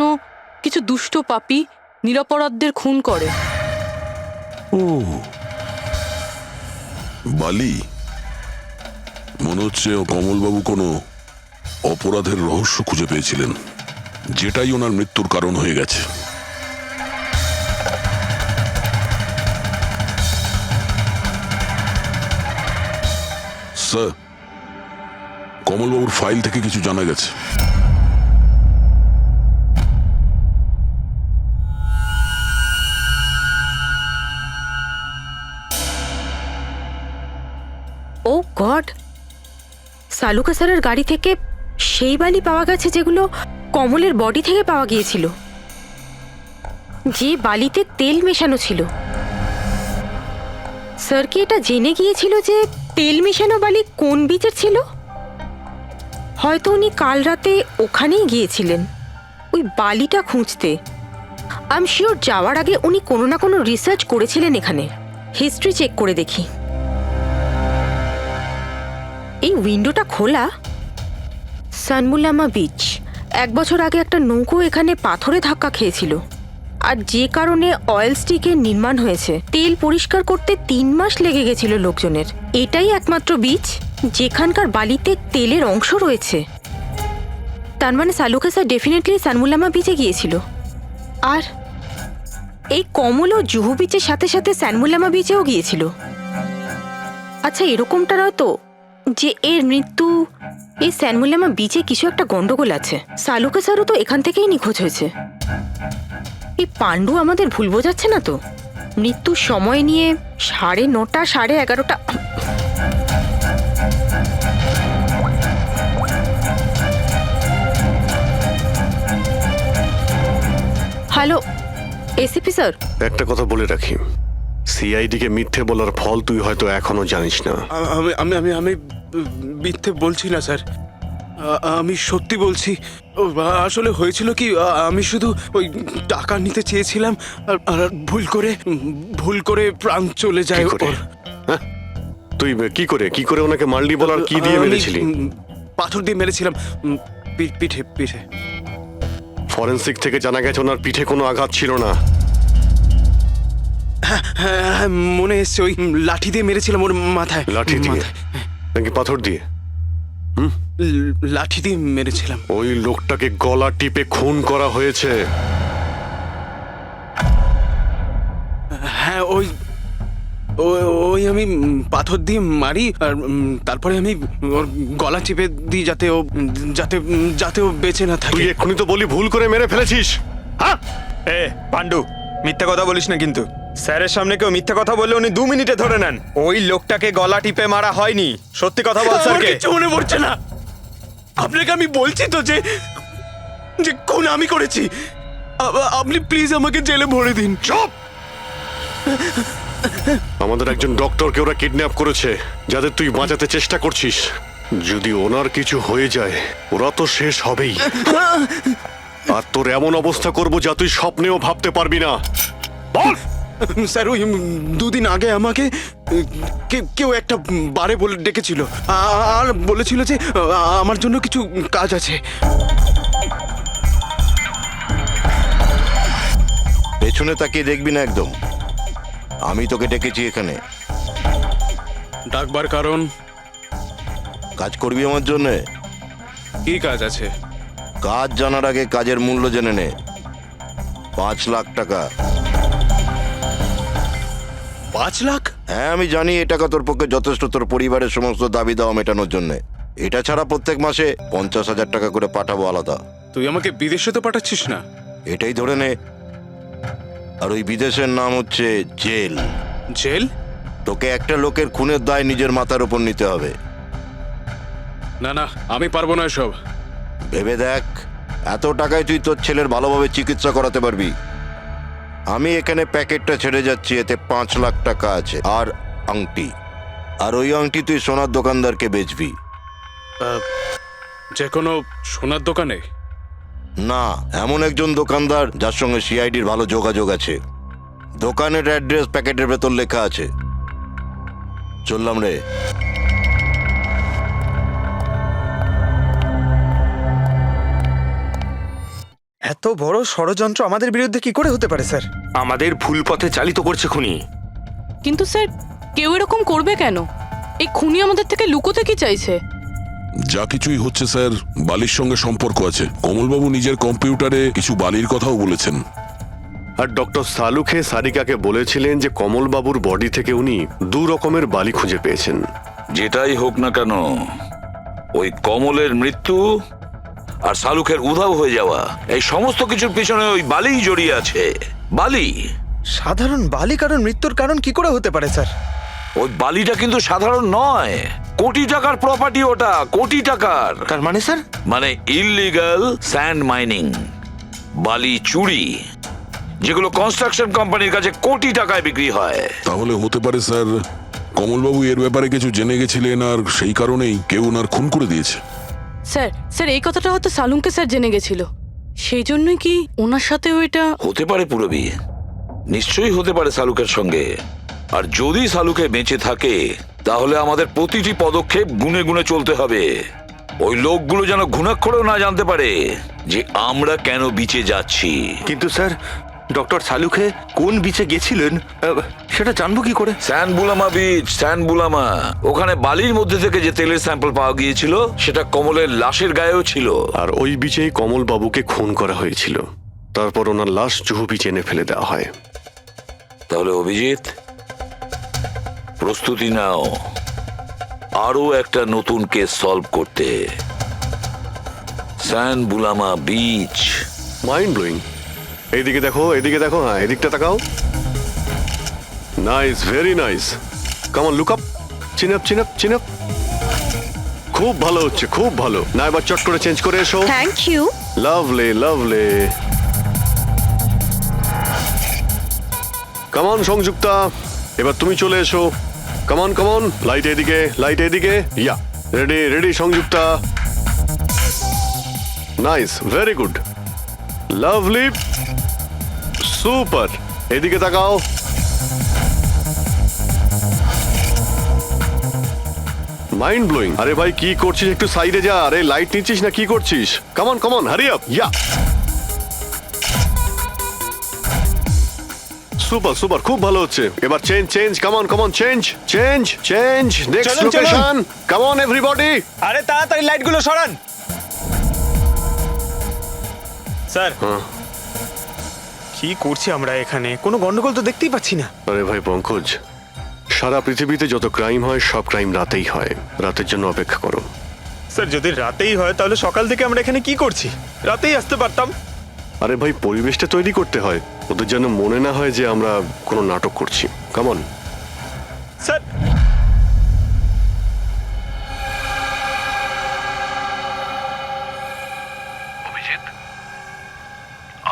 কিছু দুষ্ট পাপী নিরপরাধদের খুন করে। ও, বালি। মনে হচ্ছে কমলবাবু কোনো অপরাধের রহস্য খুঁজে পেয়েছিলেন, যেটাই ওনার মৃত্যুর কারণ হয়ে গেছে। স্যার, কমলবাবুর ফাইল থেকে কিছু জানা গেছে। ও গড, সালুকা স্যারের গাড়ি থেকে সেই বালি পাওয়া গেছে যেগুলো কমলের বডি থেকে পাওয়া গিয়েছিল, যে বালিতে তেল মেশানো ছিল। স্যার কি এটা জেনে গিয়েছিল যে তেল মেশানো বালি কোন বিচের ছিল? হয়তো উনি কাল রাতে ওখানেই গিয়েছিলেন ওই বালিটা খুঁজতে। আই এম শিওর যাওয়ার আগে উনি কোনো না কোনো রিসার্চ করেছিলেন এখানে। হিস্ট্রি চেক করে দেখি। এই উইন্ডোটা খোলা। সানমুলামা বিচ। 1 বছর আগে একটা নৌকো এখানে পাথরে ধাক্কা খেয়েছিল। আর যে কারণে অয়েল স্টিকের নির্মাণ হয়েছে, তেল পরিষ্কার করতে 3 মাস লেগে গেছিল লোকজনের। এটাই একমাত্র বীচ যেখানকার বালিতে তেলের অংশ রয়েছে। তার মানে সালুকে স্যার ডেফিনেটলি সানমুলামা বিচে গিয়েছিল। আর এই কমলও জুহু বিচের সাথে সাথে সানমুলামা বিচেও গিয়েছিল। আচ্ছা, এরকমটা নয় তো যে এর মৃত্যু এই সানমুলামা বিচে কিছু একটা গন্ডগোল আছে? সালুকে স্যারও তো এখান থেকেই নিখোঁজ হয়েছে। এই পাণ্ডু আমাদের ভুল বোঝাচ্ছে না তো? মৃত্যুর সময় নিয়ে 9:30 11:30। হ্যালো এসিপি স্যার, একটা কথা বলে রাখি, সিআইডি কে মিথ্যে বলার ফল তুই হয়তো এখনো জানিস না। আমি আমি আমি মিথ্যে বলছি না স্যার, আমি সত্যি বলছি। আসলে হয়েছিল কি, আমি শুধু ওই টাকা নিতে চেয়েছিলাম আর ভুল করে প্রাণ চলে যায় ওর। হ্যাঁ? তুই কি করে ওনাকে মারলি বল, আর কি দিয়ে আমি মেরেছিলি? পাথর দিয়ে মেরেছিলাম, পিঠে। ফরেনসিক থেকে জানা গেছে ওনার পিঠে কোনো আঘাত ছিল না। হ্যাঁ, মনে এসছে, ওই লাঠি দিয়ে মেরেছিলাম ওর মাথায়। লাঠি দিয়ে নাকি পাথর দিয়ে? লাঠি দিয়ে মেরেছিলাম। ওই লোকটাকে গলা টিপে খুন করা হয়েছে। হ্যাঁ, ওই আমি পাথর দিয়ে মারি, আর তারপরে আমি ওর গলা চেপে দিই যাতে ও বেঁচে না থাকে। তুই এক্ষুনি তো বলি ভুল করে মেরে ফেলেছিস। হ্যাঁ পাণ্ডু, মিথ্যা কথা বলিস না কিন্তু। স্যারের সামনে কেউ মিথ্যা কথা বললে উনি 2 মিনিটে ধরে নেন। ওই লোকটাকে গলা টিপে মারা হয়নি। সত্যি কথা বল স্যারকে। কিছু মনে পড়ছে না। আপনাকে আমি বলছি তো যে খুন আমি করেছি। আপনি প্লিজ আমাকে জেলে ভরে দিন। চুপ! আমাদের একজন ডক্টরকে ওরা কিডন্যাপ করেছে, যাদের তুই বাঁচাতে চেষ্টা করছিস। যদি ওনার কিছু হয়ে যায় ওরা তো শেষ হবেই। আর তোর এমন অবস্থা করব যা তুই স্বপ্নেও ভাবতে পারবি না। বল! স্যার, ওই 2 দিন আগে আমাকে কেউ একটা বারে বলে ডেকেছিল আর বলেছিল যে আমার জন্য কিছু কাজ আছে। পেছনে তাকিয়ে দেখবি না একদম। আমি তোকে ডেকেছি এখানে। ডাকবার কারণ? কাজ করবি আমার জন্য? কি কাজ আছে? কাজ জানার আগে কাজের মূল্য জেনে নে। 5 লাখ টাকা। 5 লাখ? হ্যাঁ, আমি জানি এই টাকা তোর পক্ষে যথেষ্ট তোর পরিবারের সমস্ত দাবি দাওয়া মেটানোর জন্য। এটা ছাড়া প্রত্যেক মাসে 50,000 টাকা করে পাঠাবো আলাদা। তুই আমাকে বিদেশে তো পাঠাচ্ছিস না? এটাই ধরে নে। আর ওই বিদেশের নাম হচ্ছে জেল। জেল? তোকে একটা লোকের খুনের দায় নিজের মাথার উপর নিতে হবে। না, আমি পারবো না এসব। ভেবে দেখ, এত টাকায় তুই তোর ছেলের ভালোভাবে চিকিৎসা করাতে পারবি। আমি এখানে প্যাকেটটা ছেড়ে যাচ্ছি, এতে 5 লাখ টাকা আছে আর আংটি। আর ওই আংটি তুই সোনার দোকানদারকে বেচবি। যে কোনো সোনার দোকানে? না, এমন একজন দোকানদার যার সঙ্গে সিআইডির ভালো যোগাযোগ আছে। দোকানের অ্যাড্রেস প্যাকেটের ভেতর লেখা আছে। চললাম রে। এত বড় ষড়যন্ত্র আমাদের বিরুদ্ধে কি করে হতে পারে স্যার? আমাদের ভুল পথে চালিত করছে খুনি। কিন্তু স্যার, কেউ এরকম করবে কেন? এই খুনি আমাদের থেকে লুকোতে কি চাইছে? যা কিছুই হচ্ছে স্যার, বালির সঙ্গে সম্পর্ক আছে। কমলবাবু নিজের কম্পিউটারে কিছু বালির কথাও বলেছেন। আর ডক্টর সালুখে সারিকাকে বলেছিলেন যে কমলবাবুর বডি থেকে উনি 2 রকমের বালি খুঁজে পেয়েছেন। যেটাই হোক না কেন, ওই কমলের মৃত্যু আর শালুকের উধাও হয়ে যাওয়া, এই সমস্ত কিছুর পিছনে ওই বালিই জড়িয়ে আছে। বালি। সাধারণ বালি কারণ মৃত্যুর কারণ কি করে হতে পারে স্যার? ওই বালিটা কিন্তু সাধারণ নয়, কোটি টাকার প্রপার্টি ওটা, কোটি টাকার। তার মানে স্যার? মানে ইললিগাল স্যান্ড মাইনিং, বালি চুরি, যেগুলো কনস্ট্রাকশন কোম্পানির কাছে কোটি টাকায় বিক্রি হয়। তাহলে হতে পারে স্যার কমলবাবু এর ব্যাপারে কিছু জেনে গেছিলেন আর সেই কারণেই কেউ ওনার খুন করে দিয়েছে। স্যার এই কথাটা হয়তো সালুঙ্কে স্যার জেনে গেছিল, সেই জন্যই কি ওনার সাথেও এটা হতে পারে। পুরবি নিশ্চয়ই হতে পারে শালুকের সঙ্গে। আর যদি শালুকে বেঁচে থাকে তাহলে আমাদের প্রতিটি পদক্ষেপ গুনে গুনে চলতে হবে। ওই লোকগুলো যেন ঘুণাক্ষরেও না জানতে পারে যে আমরা কেন বিচে যাচ্ছি। কিন্তু স্যার, ডক্টর সালুখে কোন বিচে গেছিলেন সেটা জানবো কি করে? স্যান বুলামা বিচ, স্যান বুলামা। ওখানে বালির মধ্যে থেকে যে তেলের স্যাম্পল পাওয়া গিয়েছিল সেটা কমলের লাশের গায়েও ছিল। আর ওই বিচেই কমল বাবুকে খুন করা হয়েছিল। তারপর ওনার লাশ জুহু বিচে এনে ফেলে দেওয়া হয়। তাহলে অভিজিৎ, প্রস্তুতি নাও আরো একটা নতুন কেস সলভ করতে। স্যান বুলামা বিচ। Mind blowing. এইদিকে দেখো, এদিকে দেখো, হ্যাঁ এদিকটা তাকাও। Nice, very nice. Come on, look up, chin up, chin up, chin up. খুব ভালো হচ্ছে, খুব ভালো। না এবার চট করে চেঞ্জ করে এসো। Thank you. Lovely, lovely. Come on Sanjukta, এবার তুমি চলে এসো। Come on, come on. Light এদিকে, লাইট এদিকে। Yeah, ready, ready Sanjukta. Nice, very good, lovely, super. এদিকে তাকাও। Mind blowing. আরে ভাই কি করছিস, একটু সাইডে যা। আরে লাইট নিচ্ছিস না কি করছিস? Come on come on, hurry up. Yeah, super super, খুব ভালো হচ্ছে। এবার change change, come on come on, change change change. Next চলুন, চলুন। Location, come on everybody. আরে তাড়াতাড়ি লাইটগুলো সরান। স্যার, কি করছি আমরা এখানে? কোনো গন্ডগোল তো দেখতেই পাচ্ছি না। আরে ভাই পঙ্কজ, সারা পৃথিবীতে যত ক্রাইম হয় সব ক্রাইম রাতেই হয়। রাতের জন্য অপেক্ষা করো। স্যার, যদি রাতেই হয় তাহলে সকাল থেকে আমরা এখানে কি করছি? রাতেই আসতে পারতাম। আরে ভাই পরিবেশটা তৈরি করতে হয়, ওদের যেন মনে না হয় যে আমরা কোনো নাটক করছি। কামন স্যার, অভিজিৎ,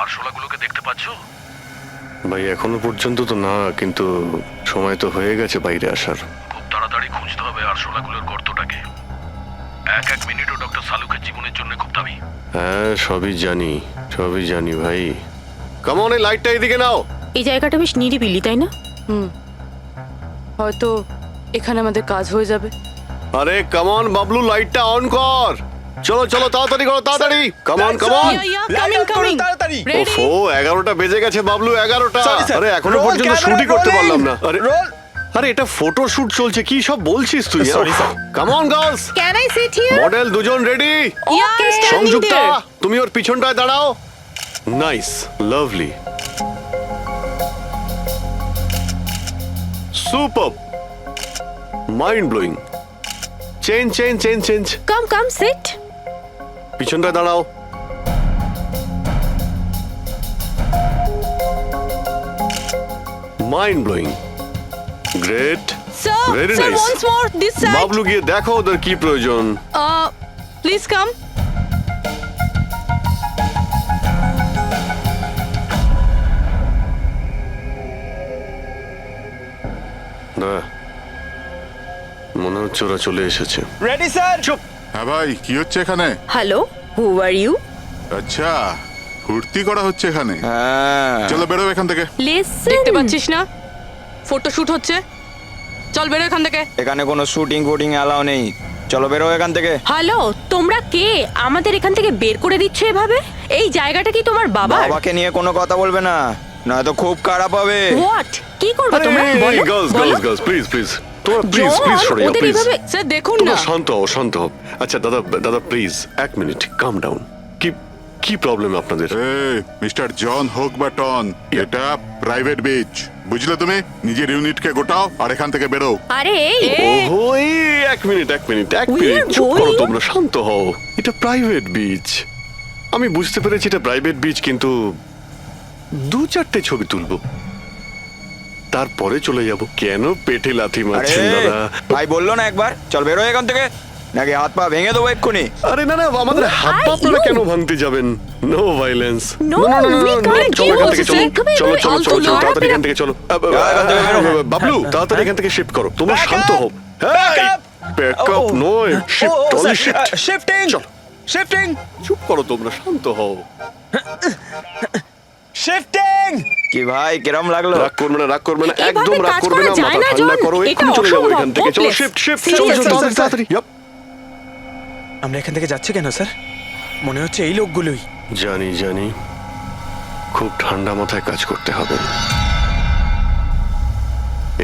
আরশোলাগুলোকে দেখতে পাচ্ছ? ভাই এখনো পর্যন্ত তো না, কিন্তু সময় তো হয়ে গেছে বাইরে আসার। খুব তাড়াতাড়ি খুঁজতে হবে আরশোলাগুলোর গর্তটাকে। এক মিনিটও ডক্টর সালুকের জীবনের জন্য খুব দামি। হ্যাঁ সবই জানি, সবই জানি ভাই। কামন, এই লাইটটা এদিকে নাও। এই জায়গাটা বেশ নিরিবিলি, তাই না? হয়তো এখানে আমাদের কাজ হয়ে যাবে। আরে কামন বাবলু, লাইটটা অন কর। চলো চলো, তাড়াতাড়ি করো, তাড়াতাড়ি। Come on come on. তাড়াতাড়ি। ওফো, 11টা বেজে গেছে বাবলু, 11টা। Sorry, sir. আরে এখনো Roll পর্যন্ত camera, শুটই করতে rolling. পারলাম না। আরে Roll. আরে এটা ফটো শুট চলছে, কি সব বলছিস তুই? Sorry, sir. Come on girls, can I sit here? Model দুজন রেডি। ওকে, সংযুক্তা, তুমি ওর পিছনটায় দাঁড়াও। Nice, lovely, super, mind blowing. Change change change change. Come come sit. পিছনটায় দাঁড়াও। Mind blowing, great, sir, very sir, nice. once more this side. Bablu গিয়ে দেখো ওদের কি প্রয়োজন। Please come. না, মনে হচ্ছে ওরা চলে এসেছে। Ready sir. চুপ। হ্যাঁ ভাই, কি হচ্ছে এখানে? Hello, who are you? আচ্ছা, ফুর্তি করা হচ্ছে এখানে। চলো বেরো এখান থেকে। লিসেন, দেখতে পাচ্ছিস না ফটো শুট হচ্ছে? চল বেরো এখান থেকে। এখানে কোনো শুটিং ফুটিং অ্যালাউ নেই। চলো বেরো এখান থেকে। হ্যালো, তোমরা কে? আমাদের এখান থেকে বের করে দিচ্ছ এভাবে? এই জায়গাটা কি তোমার বাবার? বাবাকে নিয়ে কোনো কথা বলবে না, নয়তো খুব খারাপ হবে। হোয়াট? কি করবে তোমরা? বলো, গার্লস বলো। গার্লস গার্লস, প্লিজ প্লিজ, তোমরা প্লিজ জন, প্লিজ সরে যাও, ওদের প্লিজ। এভাবে স্যার দেখুন তোমরা না। শান্ত হও, শান্ত হও। আচ্ছা দাদা, দাদা প্লিজ এক মিনিট, কাম ডাউন। কি কি প্রবলেম আপনাদের? মিস্টার জন হোক বা টন, এটা প্রাইভেট বিচ, বুঝলে তুমি? নিজের ইউনিটকে গোটাও আর এখান থেকে বেরো। আরে এই ওহো, এই এক মিনিট এক মিনিট এক We মিনিট, are চুপ করো going- তোমরা, শান্ত হও। এটা প্রাইভেট বিচ, আমি বুঝতে পেরেছি এটা প্রাইভেট বিচ, কিন্তু 2-4টে ছবি তুলবো, তারপরে চলে যাব। কেন পেটে লাথি মারছেন দাদা? ভাই বললো না একবার চল বেরো এখান থেকে, নাকি হাত পা ভেঙে দেবো এক্ষুনি। আরে না না, আমাদের হাত পা আপনারা কেন ভাঙতে যাবেন? No violence. No, we can't চলো এখান থেকে, do চলো this. চলো চলো চলো চলো, ফালতু তাড়াতাড়ি এখান থেকে চলো। এখান থেকে বেরো। বাবলু তাড়াতাড়ি এখান থেকে শিফট করো, তোমরা শান্ত হও। ব্যাকআপ নয়, শিফট, অনলি শিফট। শিফটিং চলো, শিফটিং চুপ করো তোমরা, শান্ত হও। শিফটিং। কি ভাই কিরম লাগলো? রাগ করবে না, রাগ করবে না, এভাবে একদম রাগ কাজ করবে করা না, যায় মাথা না, ঠান্ডা জন। করো, এটা এক্ষুনি চলে যাবো অসম্ভব, এখান থেকে। চলো hopeless. শিফট শিফট, Seriously, চলো চলো, sir, তাড়াতাড়ি তাড়াতাড়ি। Yup. আমরা এখান থেকে যাচ্ছি কেন স্যার? মনে হচ্ছে এই লোকগুলোই। জানি জানি, খুব ঠান্ডা মাথায় কাজ করতে হবে।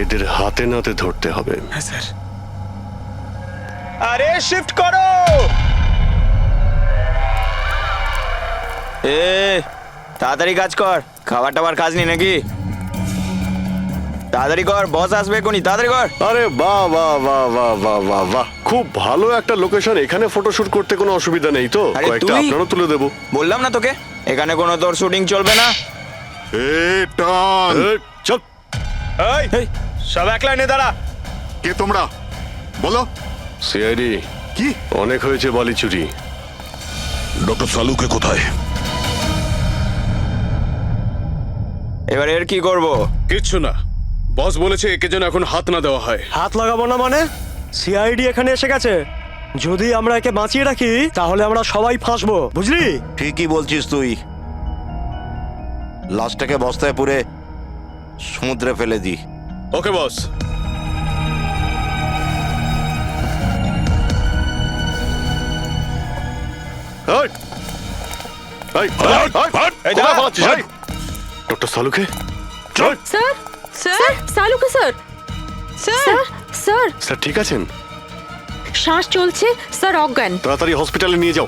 এদের হাতে নাতে ধরতে হবে। হ্যাঁ স্যার। আরে শিফট করো। তাড়াতাড়ি কাজ কর, খাবার টাবার খাস নি নাকি? তাড়াতাড়ি কর, বস আসবে কোনি, তাড়াতাড়ি কর। আরে বাহ বাহ বাহ বাহ বাহ বাহ বাহ, খুব ভালো একটা লোকেশন। এখানে ফটোশুট করতে কোনো অসুবিধা নেই তো? আরে কয়েকটা তুই- আপনারও তুলে দেবো। বললাম না তোকে এখানে কোনো তোর শুটিং চলবে না। টন, চল। এই সব এক লাইনে দাঁড়া। কে তোমরা? বলো। সিআইডি। কি? অনেক হয়েছে বালি চুরি। ডক্টর সালুকে কোথায়? এবার এর কি করব? কিচ্ছু না, বস বলেছে একে যেন এখন হাত না দেওয়া হয়। হাত লাগাবো না মানে? সিআইডি এখানে এসে গেছে। যদি আমরা একে বাঁচিয়ে রাখি তাহলে আমরা সবাই ফাঁসবো, বুঝলি? ঠিকই বলছিস তুই। লাশটাকে বস্তায় পুরে সমুদ্রে ফেলে দি। Okay boss. Doctor Salunkhe sir sir Salunkhe sir sir sir sir ঠিক আছেন? শ্বাস চলছে স্যার, অজ্ঞান। তাড়াতাড়ি হসপিটালে নিয়ে যাও।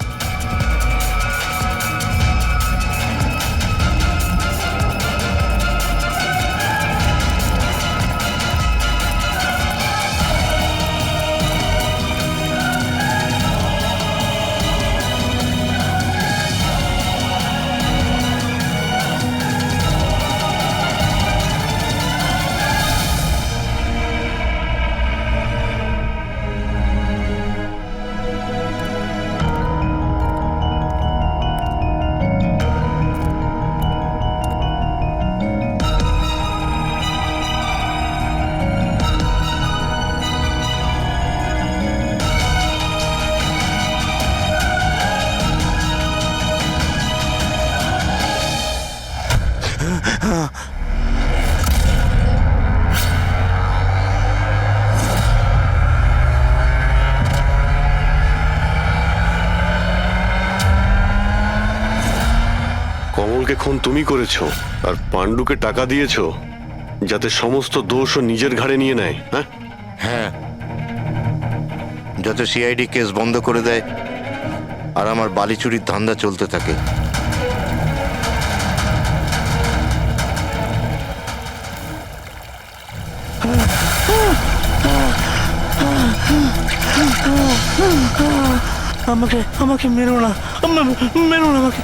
কমলকে খুন তুমি করেছো আর পাণ্ডুকে টাকা দিয়েছো যাতে সমস্ত দোষ ও নিজের ঘাড়ে নিয়ে নেয়। হ্যাঁ হ্যাঁ, যাতে সিআইডি কেস বন্ধ করে দেয় আর আমার বালি চুরির ধান্দা চলতে থাকে। আমাকে আমাকে মেরো না, মেরো না আমাকে।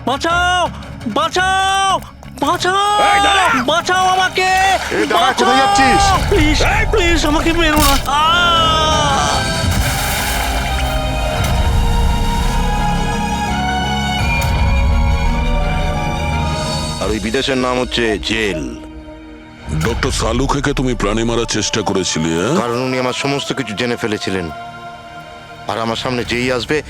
বাঁচাও বাঁচাও বাঁচাও বাঁচাও আমাকে। এই দাঁড়া, কোথায় যাচ্ছিস? প্লিজ প্লিজ আমাকে মেরো না। আর ওই বিদেশের নাম হচ্ছে জেল। ডক্টর সালুকে তুমি প্রাণে মারার চেষ্টা করেছিলে, হ্যাঁ? কারণ উনি আমার সমস্ত কিছু জেনে ফেলেছিলেন, আর আমার সামনে যেই আসবে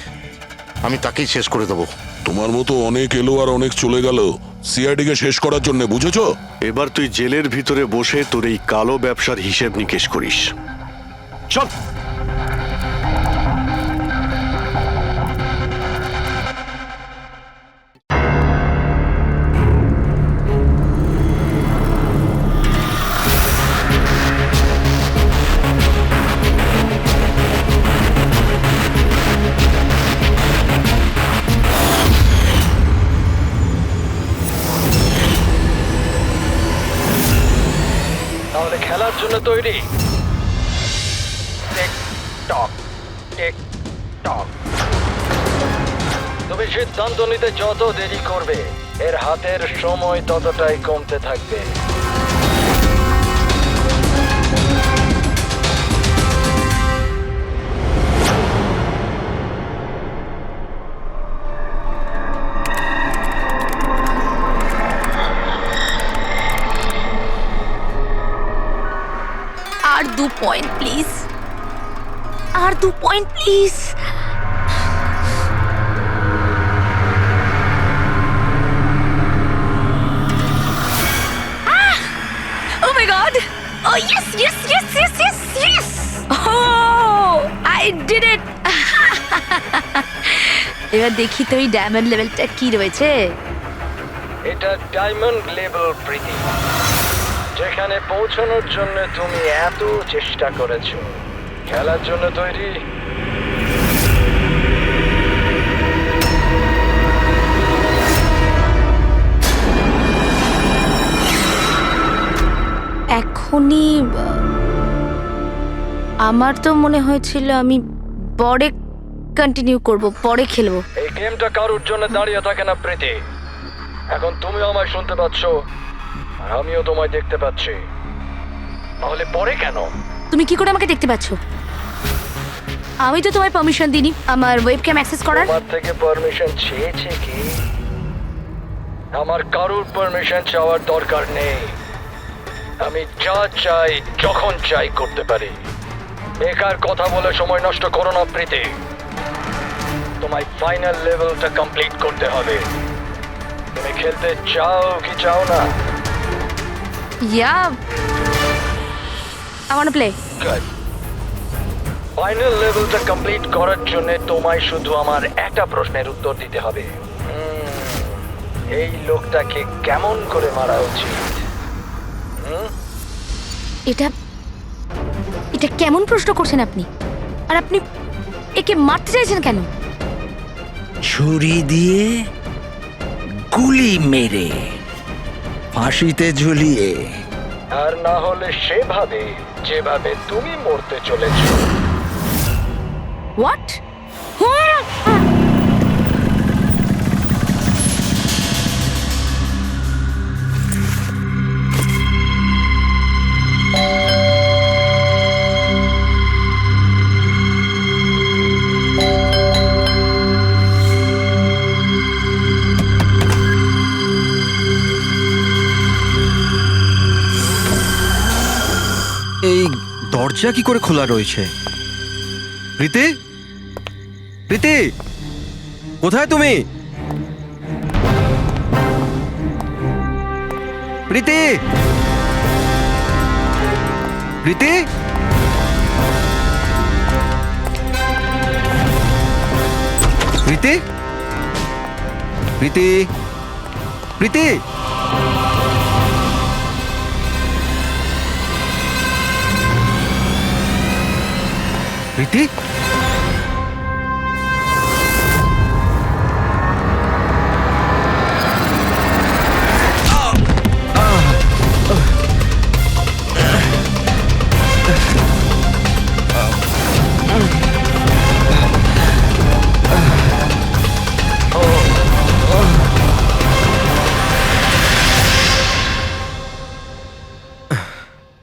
আমি তাকেই শেষ করে দেবো। তোমার মতো অনেক এলো আর অনেক চলে গেল সিআইডি কে শেষ করার জন্য, বুঝেছো? এবার তুই জেলের ভিতরে বসে তোর এই কালো ব্যবসার হিসেব নিকেশ করিস। চল। তাহলে খেলার জন্য তৈরি? টিক টক টিক টক। তুমি সিদ্ধান্ত নিতে যত দেরি করবে এর হাতের সময় ততটাই কমতে থাকবে। আর 2 পয়েন্ট প্লিজ, আর 2 point please. Oh my God, God Oh yes, yes, yes, yes, yes, yes! Oh, I did it! এবার দেখি তো এই ডায়মন্ড লেভেলটা কি রয়েছে। এটা ডায়মন্ড লেভেল প্রীতি, যেখানে পৌঁছানোর জন্য তুমি এত চেষ্টা করেছো। খেলার জন্য তৈরি? এখনই আমার তো মনে হয়েছিল আমি পরে কন্টিনিউ করব, পরে খেলবো। এই গেমটা কারোর জন্য দাঁড়িয়ে থাকে না প্রীতি। এখন তুমি আমায় শুনতে পাচ্ছ আর আমিও তোমায় দেখতে পাচ্ছি, তাহলে পরে কেন? তুমি কি করে আমাকে দেখতে পাচ্ছ? আমি তো তোমায় পারমিশন দিইনি আমার ওয়েবক্যাম অ্যাক্সেস করার। আমার থেকে পারমিশন চেয়েছে কি? আমার কারোর পারমিশন চাওয়ার দরকার নেই। আমি যা চাই যখন চাই করতে পারি। বেকার কথা বলে সময় নষ্ট করো না প্রীতি। তোমায় ফাইনাল লেভেলটা কমপ্লিট করতে হবে। তুমি খেলতে চাও কি চাও না? Yeah, I want to play. Good. Final লেভেলটা কমপ্লিট করার জন্য তোমায় শুধু আমার একটা প্রশ্নের উত্তর দিতে হবে। এই লোকটাকে কেমন করে মারা উচিত? এটা কেমন প্রশ্ন করছেন আপনি? আর আপনি একে মারতে চাইছেন কেন? ছুরি দিয়ে, গুলি মেরে, ফাঁসিতে ঝুলিয়ে, আর না হলে সেভাবে যেভাবে তুমি মরতে চলেছো। What? এই দরজা কি করে খোলা রয়েছে? প্রীতি, প্রীতি, কোথায় তুমি? প্রীতি, প্রীতি, প্রীতি, প্রীতি, প্রীতি। প্রীতি,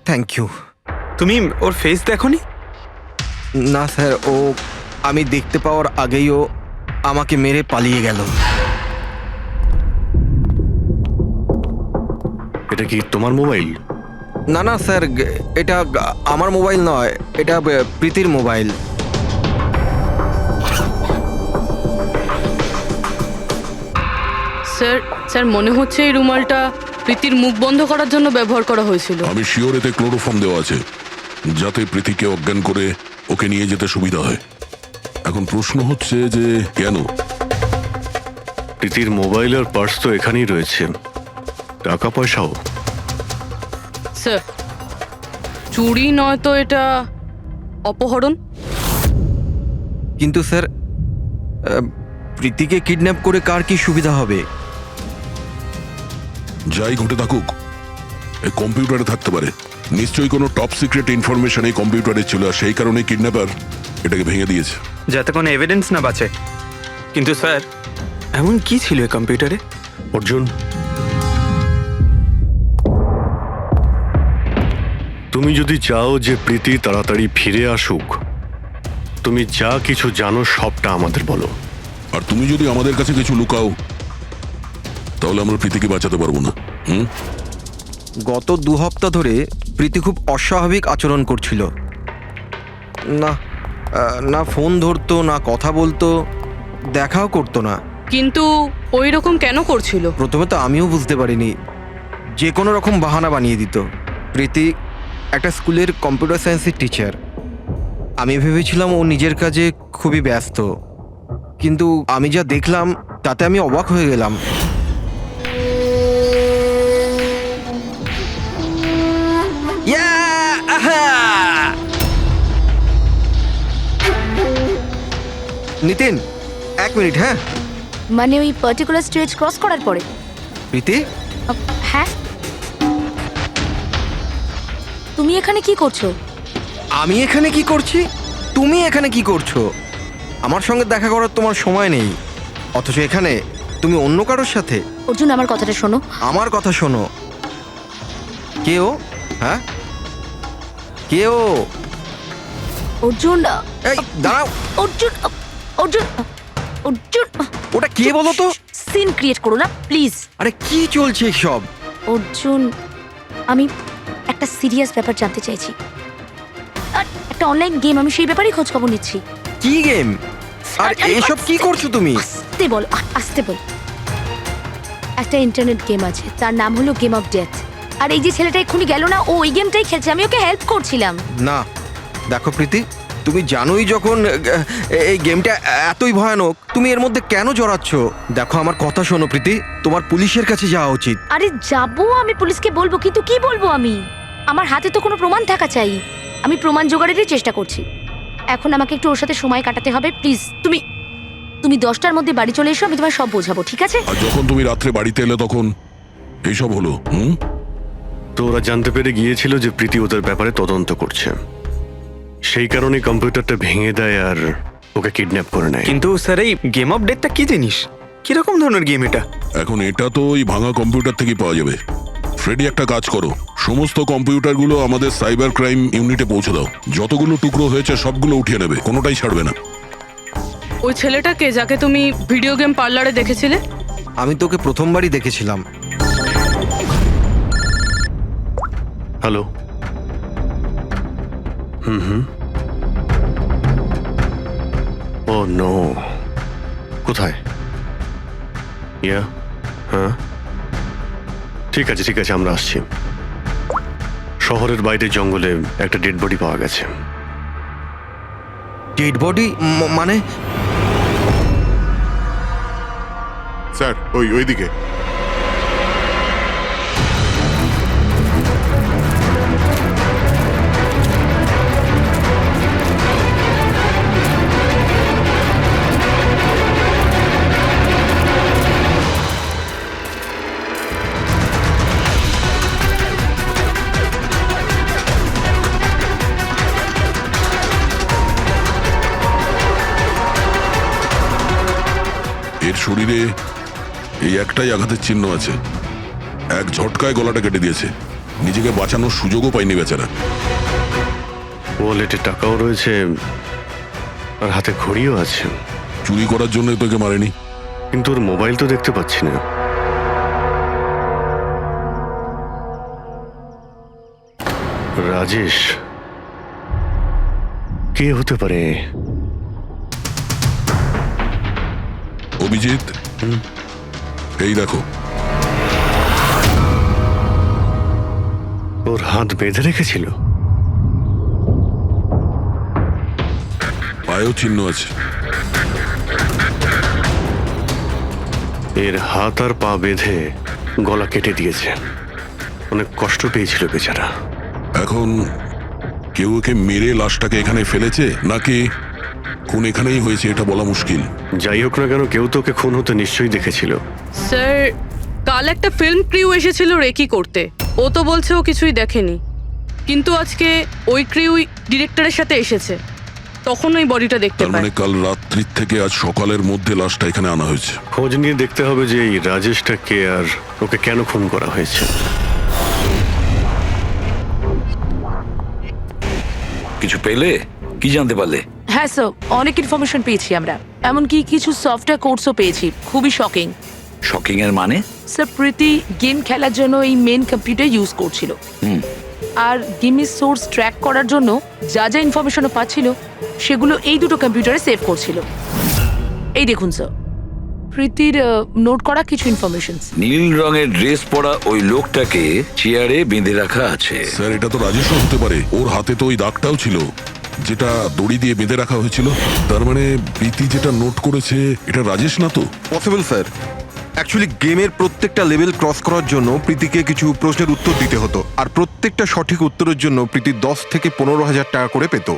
থ্যাংক ইউ। তুমি ওর ফেস দেখোনি? না স্যার, ও আমি দেখতে পাওয়ার আগেই ও আমাকে মেরে পালিয়ে গেল। এটা কি তোমার মোবাইল? না না স্যার, এটা আমার মোবাইল নয়, এটা প্রীতির মোবাইল। স্যার মনে হচ্ছে এই রুমালটা প্রীতির মুখ বন্ধ করার জন্য ব্যবহার করা হয়েছিল। আমি শিওর এতে ক্লোরোফর্ম দেওয়া আছে, যাতে প্রীতিকে অজ্ঞান করে ওকে নিয়ে যেতে সুবিধা হয়। এখন প্রশ্ন হচ্ছে যে কেন? প্রীতির মোবাইল আর পার্স তো এখানেই রয়েছে, টাকা পয়সাও। স্যার চুরি নয় তো এটা অপহরণ। কিন্তু স্যার, প্রীতিকে কিডন্যাপ করে কার কি সুবিধা হবে? যাই ঘটে থাকুক, এই কম্পিউটারে থাকতে পারে। নিশ্চয়ই কোনো টপ সিক্রেট ইনফরমেশন এই কম্পিউটারে ছিল, আর সেই কারণে কিডন্যাপার এটাকে ভেঙে দিয়েছে, যাতে কোনো এভিডেন্স না বাঁচে। কিন্তু স্যার, এমন কি ছিল এই কম্পিউটারে? অর্জুন, তুমি যদি চাও যে প্রীতি তাড়াতাড়ি ফিরে আসুক, তুমি যা কিছু জানো সবটা আমাদের বলো। আর তুমি যদি আমাদের কাছে কিছু লুকাও, তাহলে আমরা প্রীতিকে বাঁচাতে পারবো না। গত 2 সপ্তাহ ধরে প্রীতি খুব অস্বাভাবিক আচরণ করছিল। না না ফোন ধরতো, না কথা বলতো, দেখাও করতো না। কিন্তু ওই রকম কেন করছিল? প্রথমে তো আমিও বুঝতে পারিনি, যে কোনো রকম বাহানা বানিয়ে দিত। প্রীতি একটা স্কুলের কম্পিউটার সায়েন্সের টিচার। আমি ভেবেছিলাম ও নিজের কাজে খুবই ব্যস্ত, কিন্তু আমি যা দেখলাম তাতে আমি অবাক হয়ে গেলাম। নিতিন, 1 মিনিট। হ্যাঁ, মানে ওই পার্টিকুলার স্টেজ ক্রস করার পরে? প্রীতি, হ্যাঁ, তুমি এখানে কি করছো? আমি এখানে কি করছি? তুমি এখানে কি করছো? আমার সঙ্গে দেখা করার তোমার সময় নেই, অথচ এখানে তুমি অন্য কারোর সাথে। অর্জুন, আমার কথাটা শোনো। আমার কথা শোনো। কে ও? হ্যাঁ, কে ও? অর্জুন, এই দাঁড়াও। অর্জুন, অর্জুন, অর্জুন, ওটা কে বলো তো? সিন ক্রিয়েট করো না প্লিজ। আরে কি চলছে সব? অর্জুন, আমি একটা সিরিয়াস ব্যাপার জানতে চাইছি। আর একটা অনলাইন গেম, আমি সেই ব্যাপারেই খোঁজ খবর নিচ্ছি। কি গেম? আর এসব কি করছো তুমি? আস্তে বল, আস্তে বল। একটা ইন্টারনেট গেম আছে, তার নাম হলো গেম অফ ডেথ। আর এই যে ছেলেটা এক্ষুনি গেল না, ও ওই গেমটাই খেলছে, আমি ওকে হেল্প করছিলাম। না দেখো প্রীতি, তুমি জানোই যখন এই গেমটা এতই ভয়ানক, তুমি এর মধ্যে কেন জড়াচ্ছ? দেখো আমার কথা শোনো প্রীতি, তোমার পুলিশের কাছে যাওয়া উচিত। আরে যাবো, আমি পুলিশকে বলবো, কিন্তু কি বলবো আমি? আমার হাতে তো কোনো প্রমাণ থাকা চাই। আমি প্রমাণ জোগাড়েরই চেষ্টা করছি। এখন আমাকে একটু ওর সাথে সময় কাটাতে হবে। প্লিজ তুমি 10টার মধ্যে বাড়ি চলে এসো, আমি তোমায় সব বোঝাবো, ঠিক আছে? আর যখন তুমি রাত্রে বাড়িতে এলে তখন এইসব হলো। তো ওরা জানতে পেরে গিয়েছিল যে প্রীতি ওদের ব্যাপারে তদন্ত করছে, সেই কারণে কম্পিউটারটা ভেঙে দেয় আর ওকে কিডন্যাপ করে নেয়। কিন্তু স্যার, এই গেম অফ ডেথটা কি জিনিস? কিরকম ধরনের গেম এটা? এখন এটা তো ওই ভাঙা কম্পিউটার থেকে পাওয়া যাবে। ফ্রেডি, একটা কাজ করো, সমস্ত কম্পিউটারগুলো আমাদের সাইবার ক্রাইম ইউনিটে পৌঁছে দাও। যতগুলো টুকরো হয়েছে সবগুলো উঠিয়ে নেবে, কোনোটাই ছাড়বে না। ওই ছেলেটাকে যাকে তুমি ভিডিও গেম পার্লারে দেখেছিলে? আমি তোকে প্রথমবারই দেখেছিলাম। হ্যালো। ও নো, কোথায়? ইয়া, হ্যাঁ, ঠিক আছে ঠিক আছে, আমরা আসছি। শহরের বাইরে জঙ্গলে একটা ডেড বডি পাওয়া গেছে। ডেড বডি মানে? স্যার, ওইদিকে। এর শরীরে এই একটাই আঘাতের চিহ্ন আছে, এক ঝটকায় গলাটা কেটে দিয়েছে। নিজেকে বাঁচানোর সুযোগও পায়নি বেচারা। ওয়ালেটে টাকাও রয়েছে আর হাতে ঘড়িও আছে। চুরি করার জন্য তোকে মারেনি। কিন্তু ওর মোবাইল তো দেখতে পাচ্ছি না। রাজেশ কে হতে পারে? অভিজিৎ, এই দেখো, ওর হাত বেঁধে রেখেছিল। পায়েও চিহ্ন আছে। এর হাত আর পা বেঁধে গলা কেটে দিয়েছে। অনেক কষ্ট পেয়েছিল বেচারা। এখন কেউ ওকে মেরে লাশটাকে এখানে ফেলেছে নাকি খুন এখানেই হয়েছে এটা বলা মুশকিল। যাই হোক না কেন, কেউ তোকে খুন হতে নিশ্চয়ই দেখেছিল। স্যার, কাল একটা ফিল্ম ক্রিউ এসেছিল রেকি করতে। ও তো বলছে ও কিছুই দেখেনি, কিন্তু আজকে ওই ক্রিউ ডিরেক্টরের সাথে এসেছে, তখন ওই বডিটা দেখতে তার পায়। মানে কাল রাত্রির থেকে আজ সকালের মধ্যে লাশটা এখানে আনা হয়েছে। খোঁজ নিয়ে দেখতে হবে যে এই রাজেশটা কে আর ওকে কেন খুন করা হয়েছে। কিছু পেলে? কি জানতে পারলে? হ্যাঁ স্যার, অনেক ইনফরমেশন পেয়েছি আমরা, এমনকি কিছু সফটওয়্যার কোর্সও পেয়েছি। খুবই শকিং। শকিং এর মানে? স্যার, প্রীতি গেম খেলার জন্য এই মেন কম্পিউটার ইউজ করছিল, আর গেমের সোর্স ট্র্যাক করার জন্য যা যা ইনফরমেশনও পাচ্ছিল সেগুলো এই দুটো কম্পিউটারে সেভ করছিল। এই দেখুন স্যার। প্রীতির নোট করা কিছু ইনফরমেশন। নীল রঙের ড্রেস পরা ওই লোকটাকে চেয়ারে বেঁধে রাখা আছে। স্যার এটা তো রাজেশও হতে পারে, ওর হাতে তো ওই দাগটাও ছিল যেটা দড়ি দিয়ে বেঁধে রাখা হয়েছিল। তার মানে প্রীতি যেটা নোট করেছে এটা রাজেশ না তো? Possible sir. অ্যাকচুয়ালি গেমের প্রত্যেকটা লেভেল ক্রস করার জন্য প্রীতিকে কিছু প্রশ্নের উত্তর দিতে হতো, আর প্রত্যেকটা সঠিক উত্তরের জন্য প্রীতি 10 থেকে 15,000 টাকা করে পেত।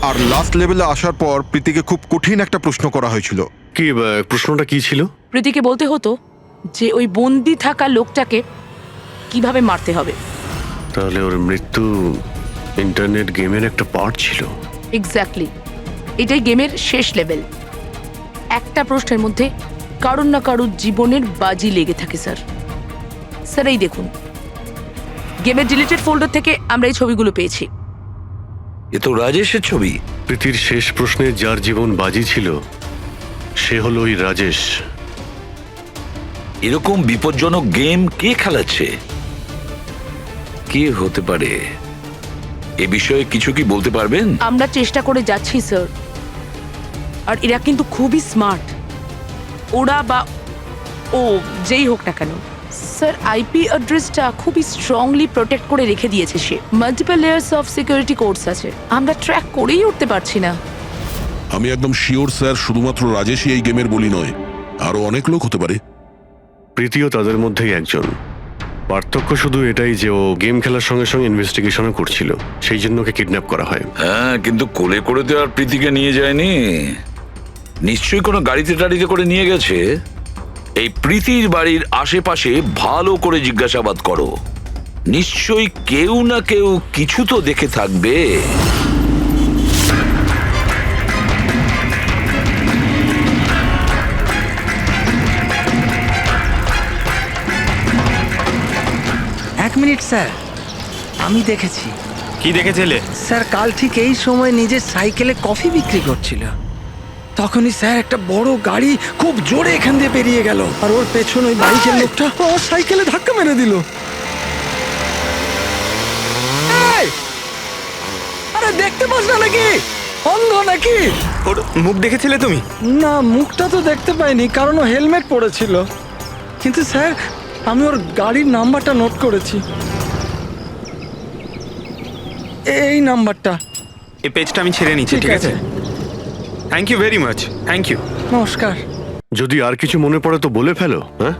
আর লাস্ট লেভেলে আসার পর প্রীতিকে খুব কঠিন একটা প্রশ্ন করা হয়েছিল। কি প্রশ্নটা কি ছিল? প্রীতিকে বলতে হতো যে ওই বন্দি থাকা লোকটাকে কিভাবে মারতে হবে। তাহলে ওর মৃত্যু ইন্টারনেট গেমের একটা পার্ট ছিল। এক্স্যাক্টলি, এটাই গেমের শেষ লেভেল। একটা প্রশ্নের মধ্যে কারুর না কারুর জীবনের বাজি লেগে থাকে স্যার। স্যার এই দেখুন, গেমের ডিলিটেড ফোল্ডার থেকে আমরা এই ছবিগুলো পেয়েছি। এ তো রাজেশের ছবি। প্রীতির শেষ প্রশ্নে যার জীবন বাজি ছিল সে হলো ওই রাজেশ। এরকম বিপজ্জনক গেম কে খেলাচ্ছে? কে হতে পারে? এ বিষয়ে কিছু কি বলতে পারবেন? আমরা চেষ্টা করে যাচ্ছি স্যার, আর এরা কিন্তু খুবই স্মার্ট। ওরা বা ও যেই হোক না কেন স্যার, আইপি অ্যাড্রেসটা খুবই স্ট্রংলি প্রোটেক্ট করে রেখে দিয়েছে সে। Multiple layers of security codes আছে, আমরা ট্র্যাক করেই উঠতে পারছি না। আমি একদম শিওর স্যার, শুধুমাত্র রাজেশই এই গেমের বলি নয়, আরো অনেক লোক হতে পারে। প্রীতিও তাদের মধ্যেই একজন। পার্থক্য শুধু এটাই যে ও গেম খেলার সঙ্গে সঙ্গে ইনভেস্টিগেশনও করছিল, সেই জন্য ওকে কিডন্যাপ করা হয়। হ্যাঁ, কিন্তু কোলে করে তো আর প্রীতিকে নিয়ে যায়নি। নিশ্চয়ই কোনো গাড়িতে টাড়িতে করে নিয়ে গেছে। এই প্রীতির বাড়ির আশেপাশে ভালো করে জিজ্ঞাসাবাদ করো, নিশ্চয়ই কেউ না কেউ কিছু তো দেখে থাকবে। এক মিনিট স্যার, আমি দেখেছি। কি দেখেছিলে? স্যার কাল ঠিক এই সময় নিজের সাইকেলে কফি বিক্রি করছিল। তখনই স্যার একটা বড় গাড়ি খুব জোরে এখান দিয়ে বেরিয়ে গেল, আর ওর পেছনে ওই বাইকের লোকটা ওর সাইকেলে ধাক্কা মেরে দিল। আরে দেখতে পাস না নাকি? অন্ধ নাকি? ওর মুখ দেখেছিলে তুমি? না, মুখটা তো দেখতে পাইনি, কারণ ও হেলমেট পরেছিল। কিন্তু স্যার আমি ওর গাড়ির নাম্বারটা নোট করেছি, এই নাম্বারটা। এই পেজটা আমি ছেড়ে নিচ্ছি, ঠিক আছে? Thank you very much. Thank you. নমস্কার। যদি আর কিছু মনে পড়ে তো বলে ফেলো। হ্যাঁ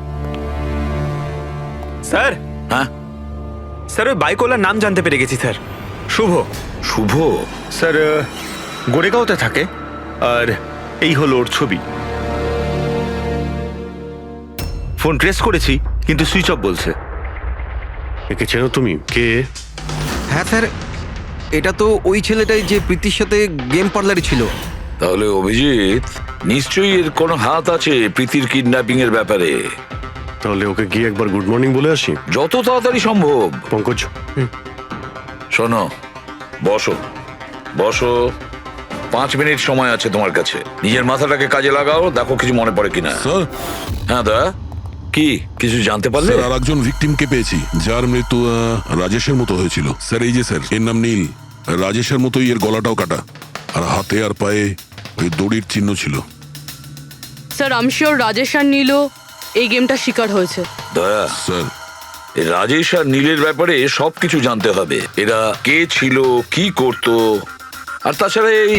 স্যার। হ্যাঁ স্যার, ওই বাইকওয়ালার নাম জানতে পেরে গেছি স্যার। শুভ। শুভ? স্যার গোরেগাঁওতে থাকে, আর এই হলো ওর ছবি। ফোন ট্রেস করেছি কিন্তু সুইচ অফ বলছে। একে চেনো তুমি? কে? হ্যাঁ স্যার, এটা তো ওই ছেলেটাই যে প্রীতির সাথে গেম পার্লারে ছিল। তাহলে অভিজিৎ নিশ্চয়ই এর কোনো হাত আছে প্রীতির কিডন্যাপিং এর ব্যাপারে। তাহলে ওকে গিয়ে একবার গুড মর্নিং বলে আসি যত তাড়াতাড়ি সম্ভব। পঙ্কজ শোনো, বসো বসো, 5 মিনিট সময় আছে তোমার কাছে। নিজের মাথাটাকে কাজে লাগাও, দেখো কিছু মনে পড়ে কিনা। হ্যাঁ দা, কি কিছু জানতে পারলে? স্যার আর একজন ভিকটিমকে পেয়েছি যার মৃত্যু রাজেশের মতো হয়েছিল। স্যার এই যে স্যার, এর নাম নীল। রাজেশের মতোই এর গলাটাও কাটা, আর হাতে আর পায়ে ওই দড়ির চিহ্ন ছিল। স্যার আমি শিওর রাজেশ আর নীলও এই গেমটা শিকার হয়েছে। দয়া স্যার, এই রাজেশ আর নীলের ব্যাপারে সবকিছু জানতে হবে। এরা কে ছিল, কি করত, আর তাছাড়া এই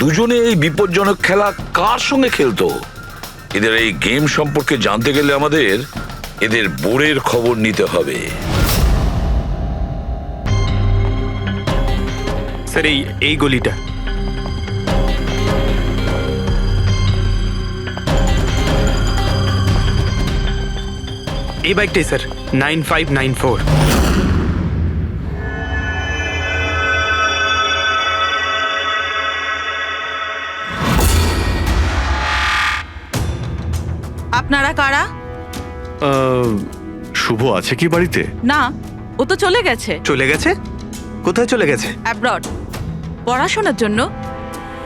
দুজনে এই বিপজ্জনক খেলা কার সঙ্গে খেলতো। এদের এই গেম সম্পর্কে জানতে গেলে আমাদের এদের বোর্ডের খবর নিতে হবে। স্যার এই গলিটা। এই বাইকটাই স্যার, 9594। আপনারা কারা? শুভ আছে কি বাড়িতে? না, ও তো চলে গেছে। চলে গেছে? কোথায় চলে গেছে? অ্যাব্রড, পড়াশোনার জন্য।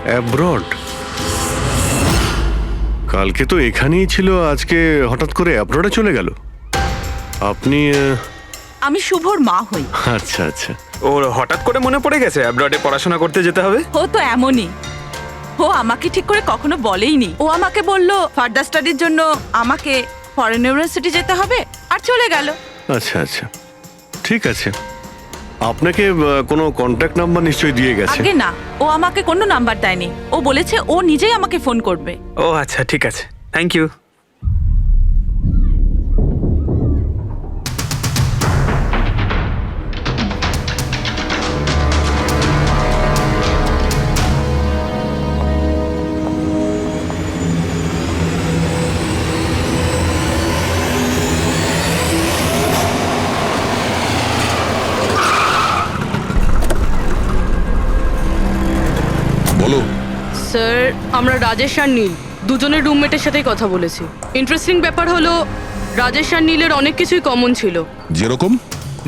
অ্যাব্রড? কালকে তো এখানেই ছিল, আজকে হঠাৎ করে অ্যাব্রডে চলে গেল। আপনি আমি শুভর মা হই। আচ্ছা আচ্ছা। ওর হঠাৎ করে মনে পড়ে গেছে অ্যাব্রডে পড়াশোনা করতে যেতে হবে। ও তো এমনই, ও ও আমাকে ঠিক করে কখনো বলেইনি। ও আমাকে বলল ফার্দার স্টাডির জন্য আমাকে ফরেন ইউনিভার্সিটি যেতে হবে আর চলে গেল। আচ্ছা আচ্ছা, ঠিক আছে। আপনাকে কোনো কন্ট্যাক্ট নাম্বার নিশ্চয়ই দিয়ে গেছে? আগে না, ও আমাকে কোনো নাম্বার দেয়নি। ও বলেছে ও নিজেই আমাকে ফোন করবে। ও আচ্ছা, ঠিক আছে, থ্যাংক ইউ। বলো। স্যার, আমরা রাজেশ আর নীল দুজনের রুমমেটের সাথেই কথা বলেছি। ইন্টারেস্টিং ব্যাপার হলো রাজেশ আর নীলের অনেক কিছুই কমন ছিল। যেরকম?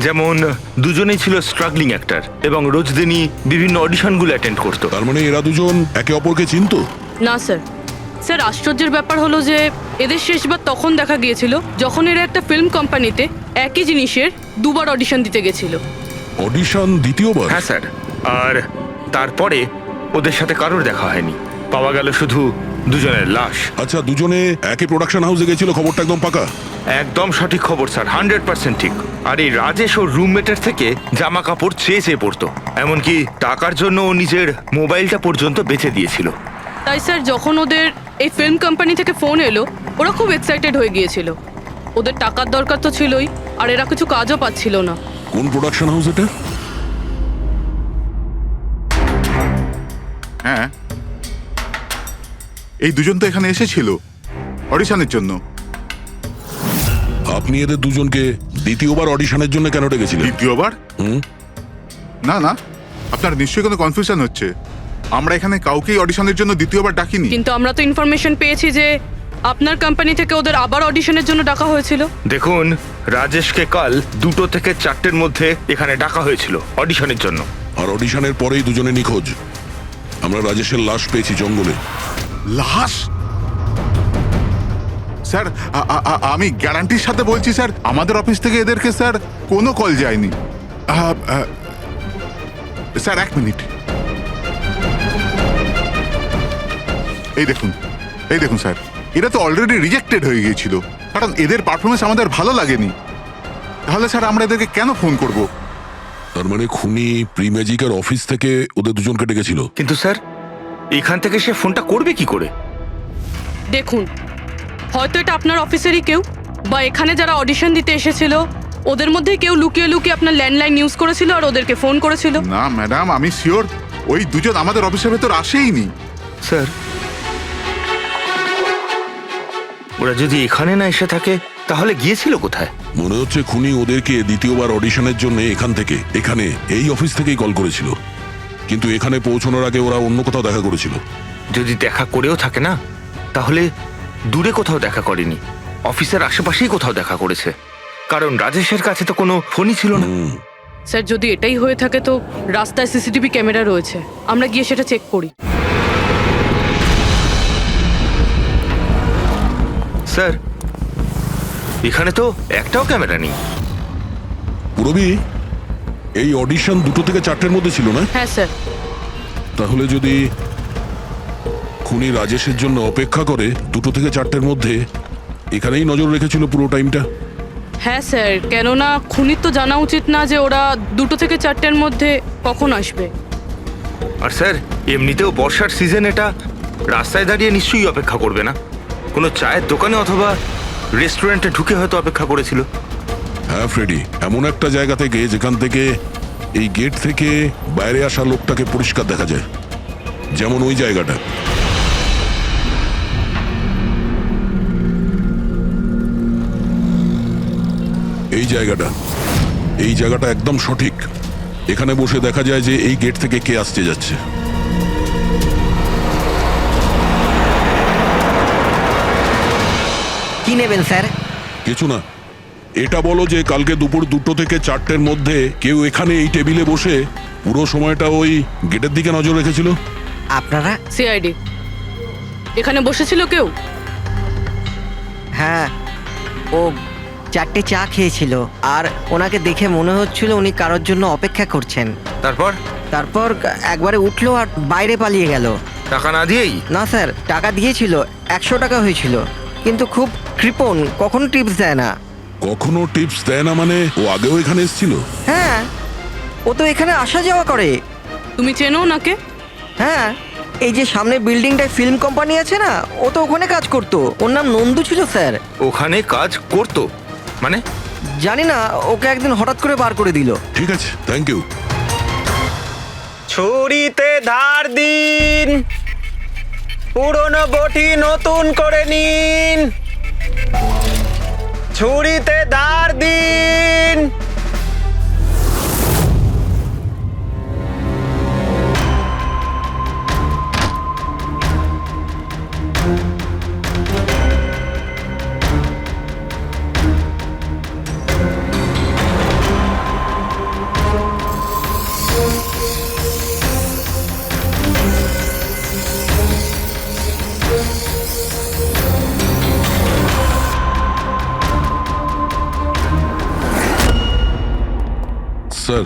যেমন দুজনেই ছিল স্ট্রাগলিং অ্যাক্টর এবং রোজ দিনই বিভিন্ন অডিশনগুলো অ্যাটেন্ড করতো। তার মানে এরা দুজন একে অপরকে চিনতো? না স্যার। স্যার, আশ্চর্যের ব্যাপার হলো যে এদের শেষবার তখন দেখা গিয়েছিল যখন এরা একটা ফিল্ম কোম্পানিতে একই জিনিসের দুবার অডিশন দিতে গেছিল। অডিশন দ্বিতীয়বার? হ্যাঁ স্যার, আর তারপরে ওদের সাথে কারোর দেখা হয়নি, পাওয়া গেল শুধু দুজনের লাশ। আচ্ছা, দুজনে একই প্রোডাকশন হাউসে গেছিল, খবরটা একদম পাকা? একদম সঠিক খবর স্যার, 100% ঠিক। আর এই রাজেশ ওর রুমমেটের থেকে জামা কাপড় চেয়ে চেয়ে পড়তো, এমনকি টাকার জন্য ও নিজের মোবাইলটা পর্যন্ত বেচে দিয়েছিল। তাই স্যার, যখন ওদের এই ফিল্ম কোম্পানি থেকে ফোন এলো ওরা খুব এক্সাইটেড হয়ে গিয়েছিল। ওদের টাকার দরকার তো ছিলই, আর এরা কিছু কাজও পাচ্ছিল না। কোন প্রোডাকশন হাউস এটা? হ্যাঁ, এই দুজন তো এখানে এসেছিল অডিশনের জন্য। আপনি এদের দুজনকে দ্বিতীয়বার অডিশনের জন্য কেন ডেকেছিলেন? দ্বিতীয়বার? না না, আপনার নিশ্চয়ই কোনো কনফিউশন হচ্ছে। আমরা এখানে কাউকেই অডিশনের জন্য দ্বিতীয়বার ডাকিনি। কিন্তু আমরা তো ইনফরমেশন পেয়েছি যে আপনার কোম্পানি থেকে ওদের আবার অডিশনের জন্য ডাকা হয়েছিল। দেখুন, রাজেশকে কাল 2টো থেকে 4টের মধ্যে এখানে ডাকা হয়েছিল অডিশনের জন্য। আর অডিশনের পরেই দুজনে নিখোঁজ। আমরা রাজেশের লাশ পেয়েছি জঙ্গলে। লাশ? স্যার, আমি গ্যারান্টির সাথে বলছি স্যার, আমাদের অফিস থেকে এদেরকে স্যার কোনো কল যায়নি। Sir, 1 minute. এই দেখুন স্যার, এরা তো অলরেডি রিজেক্টেড হয়ে গিয়েছিল, কারণ এদের পারফরমেন্স আমাদের ভালো লাগেনি। তাহলে স্যার আমরা এদেরকে কেন ফোন করব? তার মানে খুনি প্রি ম্যাজিকের অফিস থেকে ওদের দুজনকে ডেকেছিল। কিন্তু স্যার, এখান থেকে সে ফোনটা করবে কি করে? দেখুন, হয়তো এটা আপনার অফিসেরই কেউ, বা এখানে যারা অডিশন দিতে এসেছিল ওদের মধ্যে কেউ লুকিয়ে লুকিয়ে আপনার ল্যান্ডলাইন ইউজ করেছিল আর ওদেরকে ফোন করেছিল। না ম্যাডাম, আমি শিওর ওই দুজন আমাদের অফিসের ভেতর আসেইনি। স্যার, ওরা যদি এখানে না এসে থাকে তাহলে গিয়েছিল কোথায়? মনে হচ্ছে খুনি ওদেরকে দ্বিতীয়বার অডিশনের জন্য এখানে এই অফিস থেকেই কল করেছিল, কিন্তু এখানে পৌঁছানোর আগে ওরা অন্য কোথাও দেখা করেছিল। যদি দেখা করেও থাকে না, তাহলে দূরে কোথাও দেখা করেনি, অফিসের আশেপাশেই কোথাও দেখা করেছে, কারণ রাজেশের কাছে তো কোনো ফোনই ছিল না। স্যার, যদি এটাই হয়ে থাকে তো রাস্তায় সিসিটিভি ক্যামেরা রয়েছে, আমরা গিয়ে সেটা চেক করি। স্যার, এখানে তো একটাও ক্যামেরা নেই। পুরবি, এই অডিশন 2টো থেকে 4টের মধ্যে ছিল না? হ্যাঁ স্যার। তাহলে যদি খুনি রাজেশের জন্য অপেক্ষা করে 2টো থেকে 4টের মধ্যে, এখানেই নজর রেখেছিল পুরো টাইমটা। হ্যাঁ স্যার, কেননা খুনির তো জানা উচিত না যে ওরা 2টো থেকে 4টের মধ্যে কখন আসবে। আর স্যার, এমনিতেও বর্ষার সিজন, এটা রাস্তায় দাঁড়িয়ে নিশ্চয়ই অপেক্ষা করবে না, কোনো চায়ের দোকানে অথবা রেস্টুরেন্টে ঢুকে হয়তো অপেক্ষা করেছিল। হ্যাঁ ফ্রেডি, এমন একটা জায়গা থেকে যেখান থেকে এই গেট থেকে বাইরে আসা লোকটাকে পরিষ্কার দেখা যায়, যেমন ওই জায়গাটা। এই জায়গাটা একদম সঠিক। এখানে বসে দেখা যায় যে এই গেট থেকে কে আসতে যাচ্ছে। কি নেবেন স্যার? কিছু না, এটা বলো যে কালকে দুপুর 2টো থেকে 4টের মধ্যে কেউ এখানে এই টেবিলে বসে পুরো সময়টা ওই গেটের দিকে নজর রেখেছিল? আপনারা? সিআইডি। এখানে বসেছিল কেউ? হ্যাঁ, ও 4টে চা খেয়েছিল, আর ওনাকে দেখে মনে হচ্ছিল উনি কারোর জন্য অপেক্ষা করছেন। তারপর একবারে উঠলো আর বাইরে পালিয়ে গেল। টাকা না দিয়েই? না স্যার, টাকা দিয়েছিল, 100 টাকা হয়েছিল, কিন্তু খুব কৃপণ, কখনো টিপস দেয় না। কখনো টিপস দেয় না মানে? ও আগেও এখানে এসেছিল? হ্যাঁ, ও তো এখানে আসা যাওয়া করে। তুমি চেনো ওনাকে? হ্যাঁ, এই যে সামনে বিল্ডিংটায় ফিল্ম কোম্পানি আছে না, ও তো ওখানে কাজ করতো। ওর নাম নন্দু ছিল স্যার। ওখানে কাজ করতো মানে? জানি না, ওকে একদিন হঠাৎ করে বার করে দিল। ঠিক আছে, থ্যাংক ইউ। ছুরিতে ধার দিন, পুরনো বটি নতুন করে নিন। ছুরিতে ধার দিন। স্যার।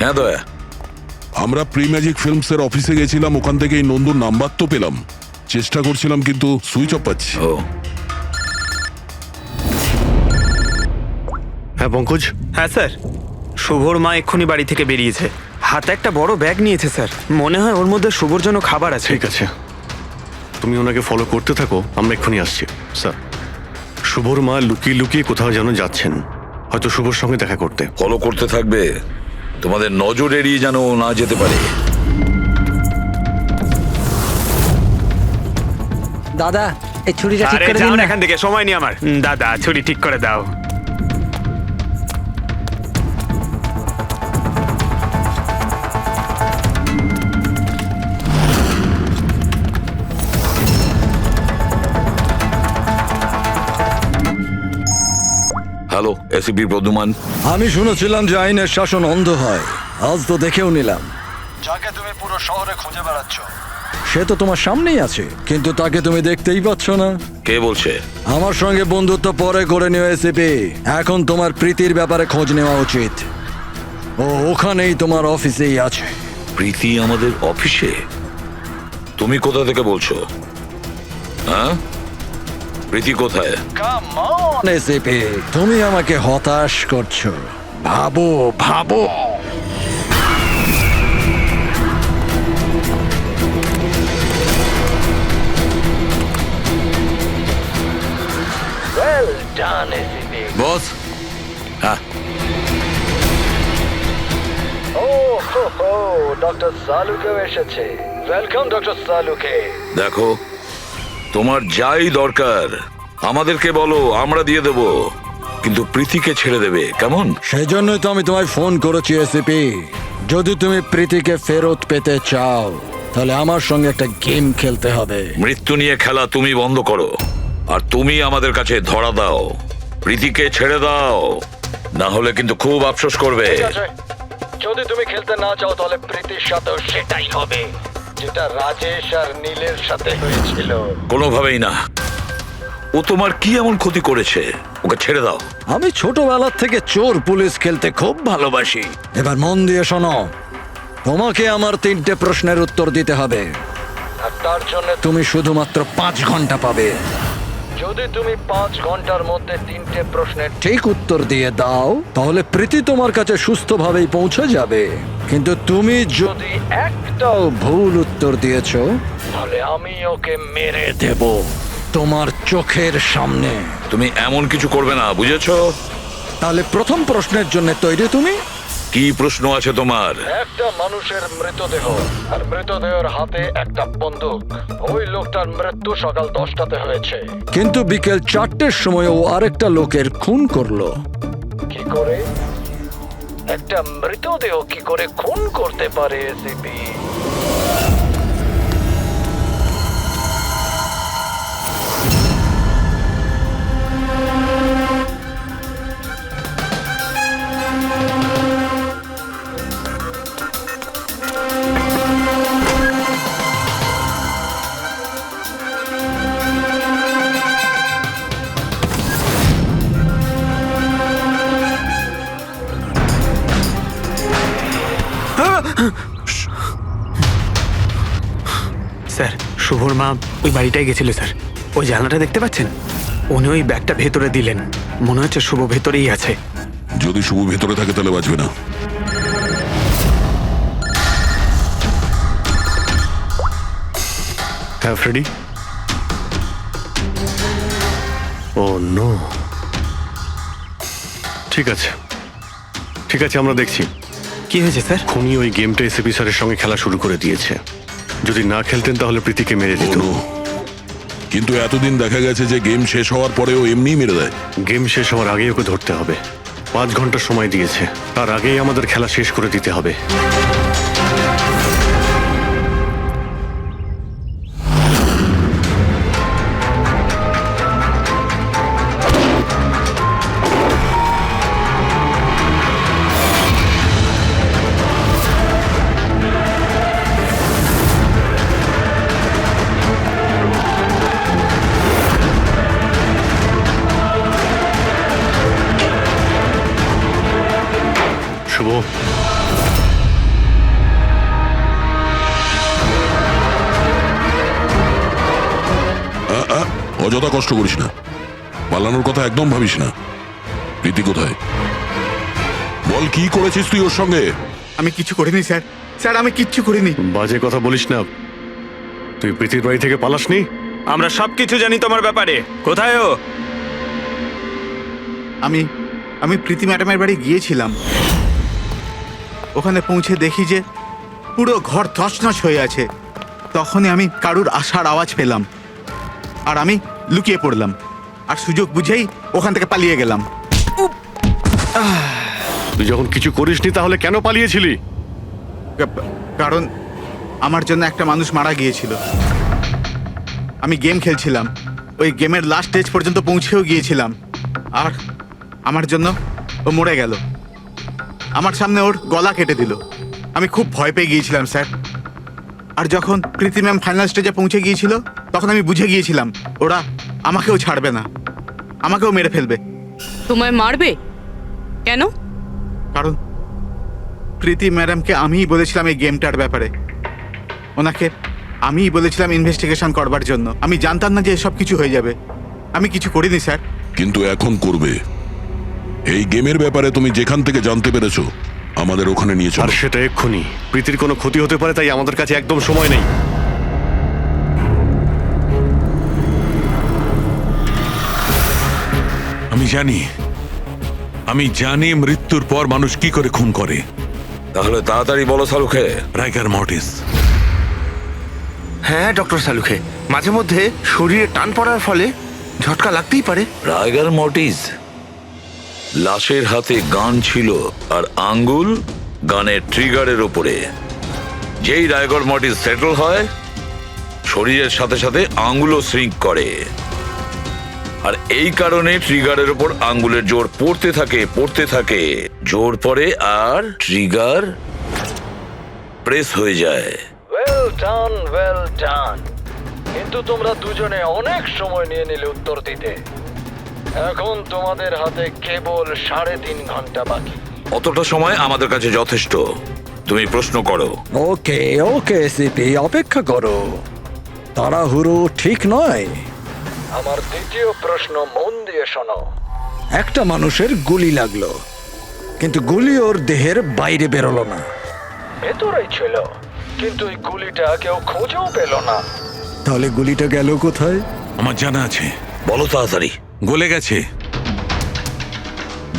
হ্যাঁ দয়া, আমরা প্রি ম্যাজিক ফিল্মসের অফিসে গেছিলাম, ওখান থেকে এই নন্দুর নাম্বার তো পেলাম, চেষ্টা করছিলাম কিন্তু সুইচ অফ পাচ্ছি। হ্যাঁ পঙ্কজ। হ্যাঁ স্যার, শুভর মা এক্ষুনি বাড়ি থেকে বেরিয়েছে, হাতে একটা বড় ব্যাগ নিয়েছে স্যার। মনে হয় ওর মধ্যে শুভর জন্য খাবার আছে। ঠিক আছে, তুমি ওনাকে ফলো করতে থাকো, আমরা এক্ষুনি আসছি। স্যার, শুভর মা লুকিয়ে লুকিয়ে কোথাও যেন যাচ্ছেন, হয়তো শুভর সঙ্গে দেখা করতে। ফলো করতে থাকবে, তোমাদের নজর এড়িয়ে যেন না যেতে পারে। দাদা, এই ছুরিটা ঠিক আরে করে দিন যাও না। এখান থেকে, সময় নেই আমার। দাদা, ছুরি ঠিক করে দাও। Hello, ACP Pradyuman. আমি শুনেছিলাম যে আইনের শাসন অন্ধ হয়, আজ তো দেখেও নিলাম। যাকে তুমি পুরো শহরে খুঁজে বেড়াচ্ছ, সে তো তোমার সামনেই আছে, কিন্তু তাকে তুমি দেখতেই পাচ্ছ না। কে বলছে? আমার সঙ্গে বন্ধুত্ব পরে করে নিও এসিপি, এখন তোমার প্রীতির ব্যাপারে খোঁজ নেওয়া উচিত। ও ওখানেই তোমার অফিসেই আছে। প্রীতি আমাদের অফিসে? তুমি কোথা থেকে বলছো? হ্যাঁ, প্রীতি কোথায়? এসিপি, তুমি আমাকে হতাশ করছো। ভাবো ভাবো। Well done ACP. বস। হ্যাঁ। ও হো হো, ডক্টর সালুকেও এসেছে। Welcome doctor Salunkhe. দেখো, তোমার যাই দরকার আমাদেরকে বলো, আমরা দিয়ে দেব, কিন্তু প্রীতিকে ছেড়ে দেবে, কেমন? সেই জন্যই তো আমি তোমায় ফোন করেছি এসিপি। যদি তুমি প্রীতিকে ফেরত পেতে চাও, তাহলে আমার সঙ্গে একটা গেম খেলতে হবে। মৃত্যু নিয়ে খেলা তুমি বন্ধ করো, আর তুমি আমাদের কাছে ধরা দাও। প্রীতিকে ছেড়ে দাও, না হলে কিন্তু খুব আফসোস করবে। ঠিক আছে, যদি তুমি খেলতে না চাও তাহলে প্রীতির সাথেও সেটাই হবে, যেটা রাজেশ আর নীলের সাথে হয়েছিল। কোনোভাবেই না। ও তোমার কি এমন ক্ষতি করেছে? ওকে ছেড়ে দাও। আমি ছোটবেলার থেকে চোর পুলিশ খেলতে খুব ভালোবাসি। এবার মন দিয়ে শোনো, তোমাকে আমার 3টে প্রশ্নের উত্তর দিতে হবে, আর তার জন্য তুমি শুধুমাত্র 5 ঘন্টা পাবে। যদি তুমি 5 ঘন্টার মধ্যে 3টে প্রশ্নের ঠিক উত্তর দিয়ে দাও, তাহলে প্রীতি তোমার কাছে সুস্থভাবেই পৌঁছে যাবে। কিন্তু তুমি যদি একটাও ভুল উত্তর দিয়েছো, তাহলে আমি ওকে মেরে দেব তোমার চোখের সামনে। তুমি এমন কিছু করবে না, বুঝেছো? তাহলে প্রথম প্রশ্নের জন্য তৈরি তুমি? কি প্রশ্ন আছে তোমার? একটা মানুষের মৃতদেহ, আর মৃতদেহের হাতে একটা বন্দুক। ওই লোকটার মৃত্যু সকাল 10টাতে হয়েছে। কিন্তু বিকেল 4টের সময় ও আরেকটা লোকের খুন করলো। কি করে? একটা মৃতদেহ কি করে খুন করতে পারে এসিপি? স্যার শুভর মা ওই বাড়িটায় গেছিল স্যার। ওই জানলাটা দেখতে পাচ্ছেন? উনি ওই ব্যাগটা ভেতরে দিলেন, মনে হচ্ছে শুভ ভেতরেই আছে। যদি শুভ ভেতরে থাকে তাহলে বাঁচবে না। হ্যাঁ ফ্রেডি। ও নো। ঠিক আছে ঠিক আছে, আমরা দেখছি। কি হয়েছে স্যার? খুনি ওই গেমটা এসএপি স্যারের সঙ্গে খেলা শুরু করে দিয়েছে। যদি না খেলতেন তাহলে প্রীতিকে মেরে দিত। কিন্তু এতদিন দেখা গেছে যে গেম শেষ হওয়ার পরেও এমনি মেরে দেয়। গেম শেষ হওয়ার আগেই ওকে ধরতে হবে। 5 ঘন্টা সময় দিয়েছে, তার আগেই আমাদের খেলা শেষ করে দিতে হবে। শুভ, অযথা কষ্ট করিস না, পালানোর কথা একদম ভাবিস না। প্রীতি কোথায়? বল কি করেছিস তুই ওর সঙ্গে? আমি কিছু করিনি স্যার, স্যার আমি কিচ্ছু করিনি। বাজে কথা বলিস না। তুই প্রীতির বাড়ি থেকে পালাসনি? আমরা সবকিছু জানি তোমার ব্যাপারে। কোথায় ও? আমি প্রীতি ম্যাডামের বাড়ি গিয়েছিলাম। ওখানে পৌঁছে দেখি যে পুরো ঘর তছনছ হয়ে আছে। তখনই আমি কারুর আসার আওয়াজ পেলাম, আর আমি লুকিয়ে পড়লাম, আর সুযোগ বুঝেই ওখান থেকে পালিয়ে গেলাম। তুই যখন কিছু করিসনি তাহলে কেন পালিয়েছিলি? কারণ আমার জন্য একটা মানুষ মারা গিয়েছিল। আমি গেম খেলছিলাম, ওই গেমের লাস্ট স্টেজ পর্যন্ত পৌঁছেও গিয়েছিলাম, আর আমার জন্য ও মরে গেল। আমার সামনে ওর গলা কেটে দিল। আমি খুব ভয় পেয়ে গিয়েছিলাম স্যার। আর যখন প্রীতি ম্যাম ফাইনাল স্টেজে পৌঁছে গিয়েছিল তখন আমি বুঝে গিয়েছিলাম ওরা আমাকেও ছাড়বে না, আমাকেও মেরে ফেলবে। তোমায় মারবে কেন? কারণ প্রীতি ম্যাডামকে আমিই বলেছিলাম এই গেমটার ব্যাপারে। ওনাকে আমিই বলেছিলাম ইনভেস্টিগেশন করবার জন্য। আমি জানতাম না যে এসব কিছু হয়ে যাবে। আমি কিছু করিনি স্যার। কিন্তু এখন করবে। এই গেমের ব্যাপারে তুমি যেখান থেকে জানতে পেরেছো আমাদের ওখানে নিয়ে চলো। আর সেটা এক্ষুনি। প্রীতির কোনো ক্ষতি হতে পারে, তাই আমাদের কাছে একদম সময় নেই। আমি জানি মৃত্যুর পর মানুষ কি করে খুন করে। তাহলে তাড়াতাড়ি বলো সালুকে। রাইগার মর্টিস। হ্যাঁ ডক্টর সালুখে, মাঝে মধ্যে শরীরে টান পড়ার ফলে ঝটকা লাগতেই পারে। রাইগার মর্টিস লাশের হাতে গান ছিল আর আঙ্গুল গানের ট্রিগারের উপরে। যেই রাইগার মর্টিস সেটল হয় শরীরের সাথে সাথে আঙ্গুলও শ্রিঙ্ক করে, আর এই কারণে ট্রিগারের উপর আঙ্গুলের জোর পড়তে থাকে, জোর পড়ে আর ট্রিগার প্রেস হয়ে যায়। Well done. কিন্তু তোমরা দুজনে অনেক সময় নিয়ে নিলে উত্তর দিতে। এখন তোমাদের হাতে কেবল 3.5 ঘন্টা বাকি। অতটা সময় আমাদের কাছে যথেষ্ট। তুমি প্রশ্ন করো। ওকে ওকে সিপি, অপেক্ষা করো, তাড়াহুড়ো ঠিক নয়। আমার দ্বিতীয় প্রশ্ন মন দিয়ে শোনো। একটা মানুষের গুলি লাগলো, কিন্তু গুলি ওর দেহের বাইরে বেরোলো না। ভেতরেই ছিল, কিন্তু এই গুলিটা কেউ খুঁজেও পেল না। তাহলে গুলিটা গেল কোথায়? আমার জানা আছে। বলো তাড়াতাড়ি। গলে গেছে।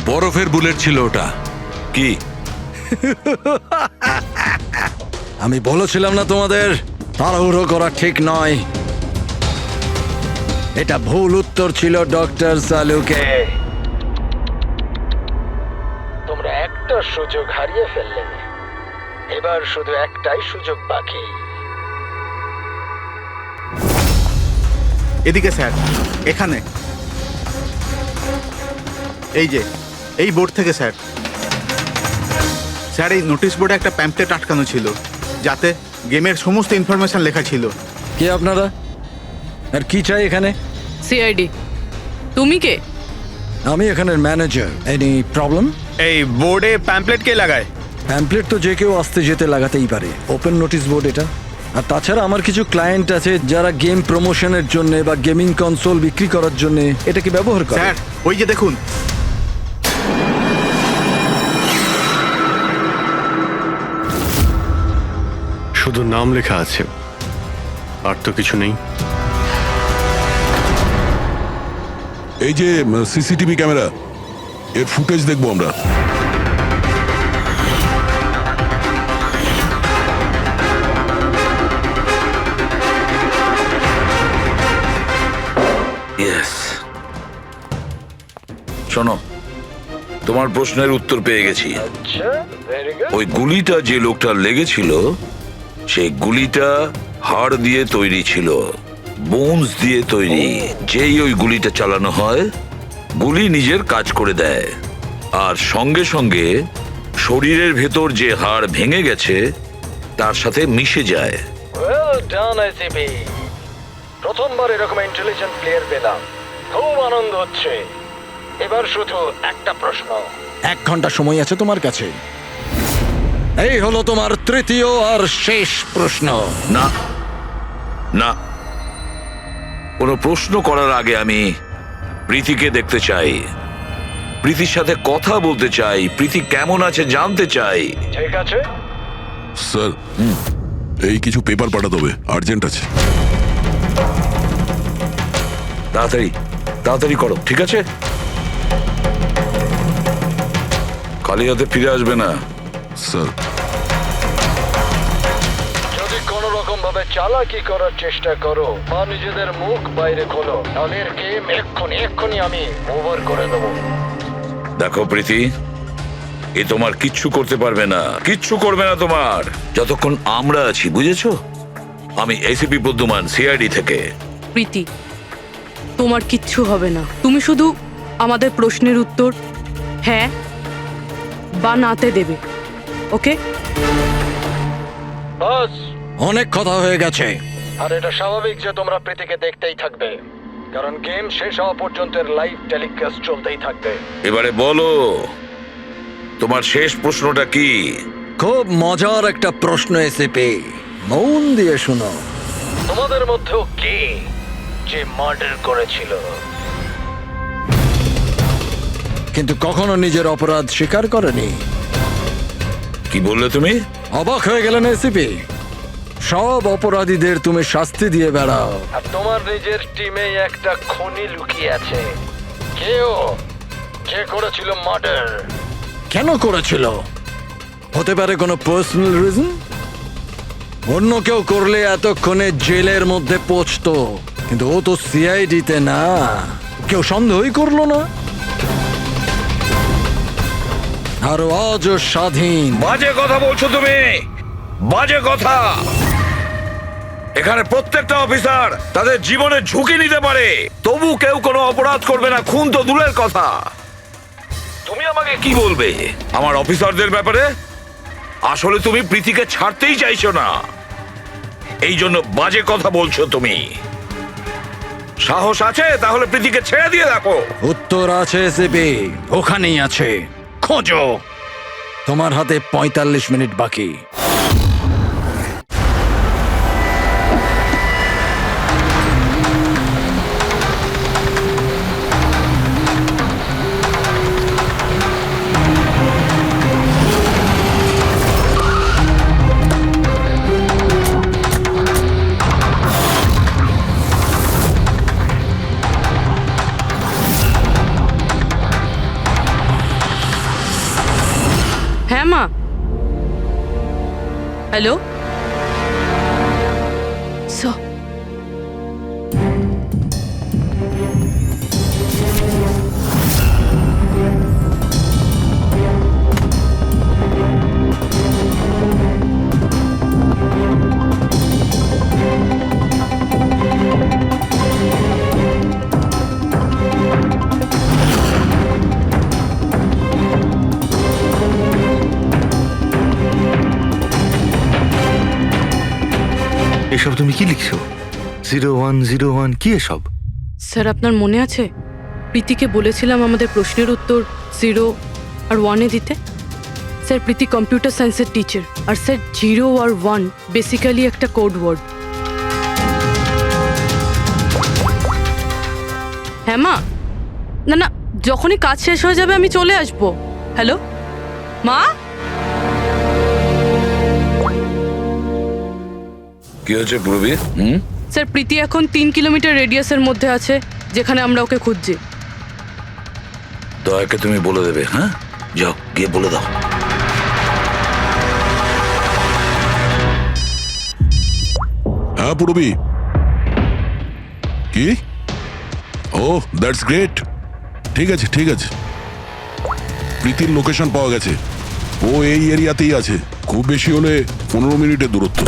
বরফের বুলেট ছিল ওটা। কি? আমি বলেছিলাম না তোমাদের তাড়াহুড়ো করা ঠিক নয়। এটা ভুল উত্তর ছিল ডক্টর সালুকে। তোমরা একটা সুযোগ হারিয়ে ফেললে। এবার শুধু একটাই সুযোগ বাকি। এদিকে স্যার, এখানে এই যে এই বোর্ড থেকে স্যার। স্যার এই নোটিশ বোর্ডে একটা প্যাম্পলেট আটকানো ছিল, যাতে গেমের সমস্ত ইনফরমেশন লেখা ছিল। কে আপনারা আর কি চাই এখানে? সিআইডি। তুমি কে? আমি এখানের ম্যানেজার। Any problem? এই বোর্ডে প্যাম্পলেট কে লাগায়? প্যাম্পলেট তো যে কেউ আসতে যেতে লাগাতেই পারে। ওপেন নোটিশ বোর্ড এটা। আর তাছাড়া আমার কিছু ক্লায়েন্ট আছে যারা গেম প্রমোশনের জন্য বা গেমিং কনসোল বিক্রি করার জন্য এটাকে ব্যবহার করে। স্যার ওই যে দেখুন, শুধু নাম লেখা আছে, আর তো কিছু নেই। এই যে সিসিটিভি ক্যামেরা, এর ফুটেজ দেখবো আমরা। ইয়েস, শোনো, তোমার প্রশ্নের উত্তর পেয়ে গেছি। ওই গুলিটা যে লোকটার লেগেছিল, সেই গুলিটা হাড় দিয়ে তৈরি ছিল, বোনস দিয়ে তৈরি। যেই ওই গুলিটা চালানো হয়, গুলি নিজের কাজ করে দেয়, আর সঙ্গে সঙ্গে শরীরের ভেতর যে হাড় ভেঙে গেছে তার সাথে মিশে যায়। ওয়েল ডান আইসিপি, প্রথমবার এরকম ইন্টেলিজেন্ট প্লেয়ার পেলাম, খুব আনন্দ হচ্ছে। এবার শুধু একটা প্রশ্ন। 1 ঘন্টা সময় আছে তোমার কাছে। এই হলো তোমার তৃতীয় আর শেষ প্রশ্ন। না না, কোনো প্রশ্ন করার আগে আমি প্রীতিকে দেখতে চাই, প্রীতির সাথে কথা বলতে চাই, প্রীতি কেমন আছে জানতে চাই। ঠিক আছে স্যার, এই কিছু পেপার পাঠাতে হবে, আর্জেন্ট আছে। তাড়াতাড়ি তাড়াতাড়ি করো, ঠিক আছে? খালি হাতে ফিরে আসবে না। স্যার, যদি কোনো রকম ভাবে চালাকি করার চেষ্টা করো বা নিজেদের মুখ বাইরে খোলো, তাহলে এর গেম এক্ষুনি আমি ওভার করে দেবো। দেখো প্রীতি, এ তোমার কিচ্ছু করতে পারবে না, কিচ্ছু করবে না তোমার, যতক্ষণ আমরা আছি, বুঝেছো? আমি এসিপি প্রদ্যুমান, সিআইডি থেকে। প্রীতি, তোমার কিচ্ছু হবে না। তুমি শুধু আমাদের প্রশ্নের উত্তর হ্যাঁ বা নাতে দেবে, ওকে? বাস, অনেক কথা হয়ে গেছে। আর এটা স্বাভাবিক যে তোমরা প্রীতিকে দেখতেই থাকবে, কারণ গেম শেষ হওয়া পর্যন্ত লাইভ টেলিকাস্ট চলতেই থাকবে। এবারে বলো, তোমার শেষ প্রশ্নটা কি? খুব মজার একটা প্রশ্ন এসিপি, মন দিয়ে শোনো। তোমাদের মধ্যেও কে যে মার্ডার করেছিল কিন্তু কখনো নিজের অপরাধ স্বীকার করেনি? কি বললে তুমি? অবাক হয়ে গেলেন এসিপি? সব অপরাধীদের তুমি শাস্তি দিয়ে বেড়াও, আর তোমার নিজের টিমে একটা খুনি লুকিয়ে আছে। কেউ যে করেছিল মার্ডার। কেন করেছিল? হতে পারে কোনো পার্সোনাল রিজন। অন্য কেউ করলে এতক্ষণে জেলের মধ্যে পৌঁছতো, কিন্তু ও তো সিআইডিতে না, কেউ সন্দেহই করলো না। আর আজও স্বাধীন। বাজে কথা বলছো তুমি, বাজে কথা। এখানে প্রত্যেকটা অফিসার তাদের জীবনের ঝুঁকি নিতে পারে, তবু কেউ কোনো অপরাধ করবে না, খুন তো দূরের কথা। তুমি আমাকে কি বলবে আমার অফিসারদের ব্যাপারে? আসলে তুমি প্রীতিকে ছাড়তেই চাইছো না, এই জন্য বাজে কথা বলছো তুমি। সাহস আছে তাহলে প্রীতিকে ছেড়ে দিয়ে রাখো। উত্তর আছে এসিপি, ওখানেই আছে, খোঁজো। তোমার হাতে 45 মিনিট বাকি। হ্যাঁ মা, হ্যালো। এসব তুমি কি লিখছো? 0101 কি এসব? স্যার, আপনার মনে আছে প্রীতিকে বলেছিলাম আমাদের প্রশ্নের উত্তর 0 আর 1-এ দিতে? স্যার প্রীতি কম্পিউটার সায়েন্সের টিচার। আর স্যার 0 আর 1 বেসিক্যালি একটা কোড ওয়ার্ড। হ্যাঁ মা, না না, যখনই কাজ শেষ হয়ে যাবে আমি চলে আসবো। হ্যালো মা। কি হয়েছে পূর্বী? স্যার প্রীতি এখন 3 কিলোমিটার রেডিয়াসের মধ্যে আছে, যেখানে আমরা ওকে খুঁজছি। দয়াকে তুমি বলে দেবে। হ্যাঁ, যাও গিয়ে বলে দাও। হ্যাঁ পূরবী, কি? ও দ্যাটস গ্রেট। ঠিক আছে ঠিক আছে, প্রীতির লোকেশন পাওয়া গেছে। ও এই এরিয়াতেই আছে, খুব বেশি হলে 15 মিনিটের দূরত্ব।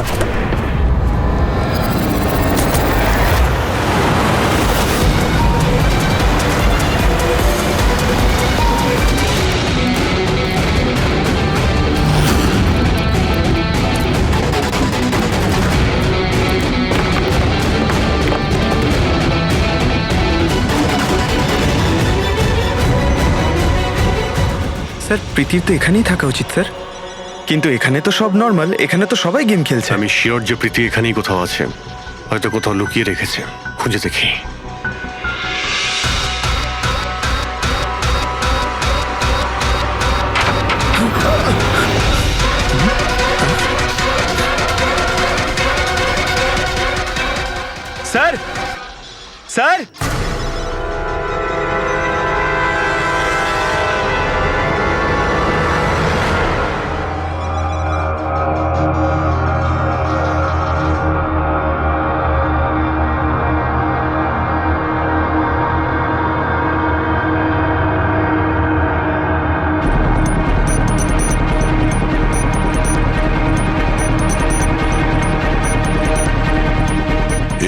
স্যার প্রীতির তো এখানেই থাকা উচিত স্যার, কিন্তু এখানে তো সব নর্মাল, এখানে তো সবাই গেম খেলছে। আমি শিওর যে প্রীতি এখানেই কোথাও আছে, হয়তো কোথাও লুকিয়ে রেখেছে। খুঁজে দেখি। স্যার স্যার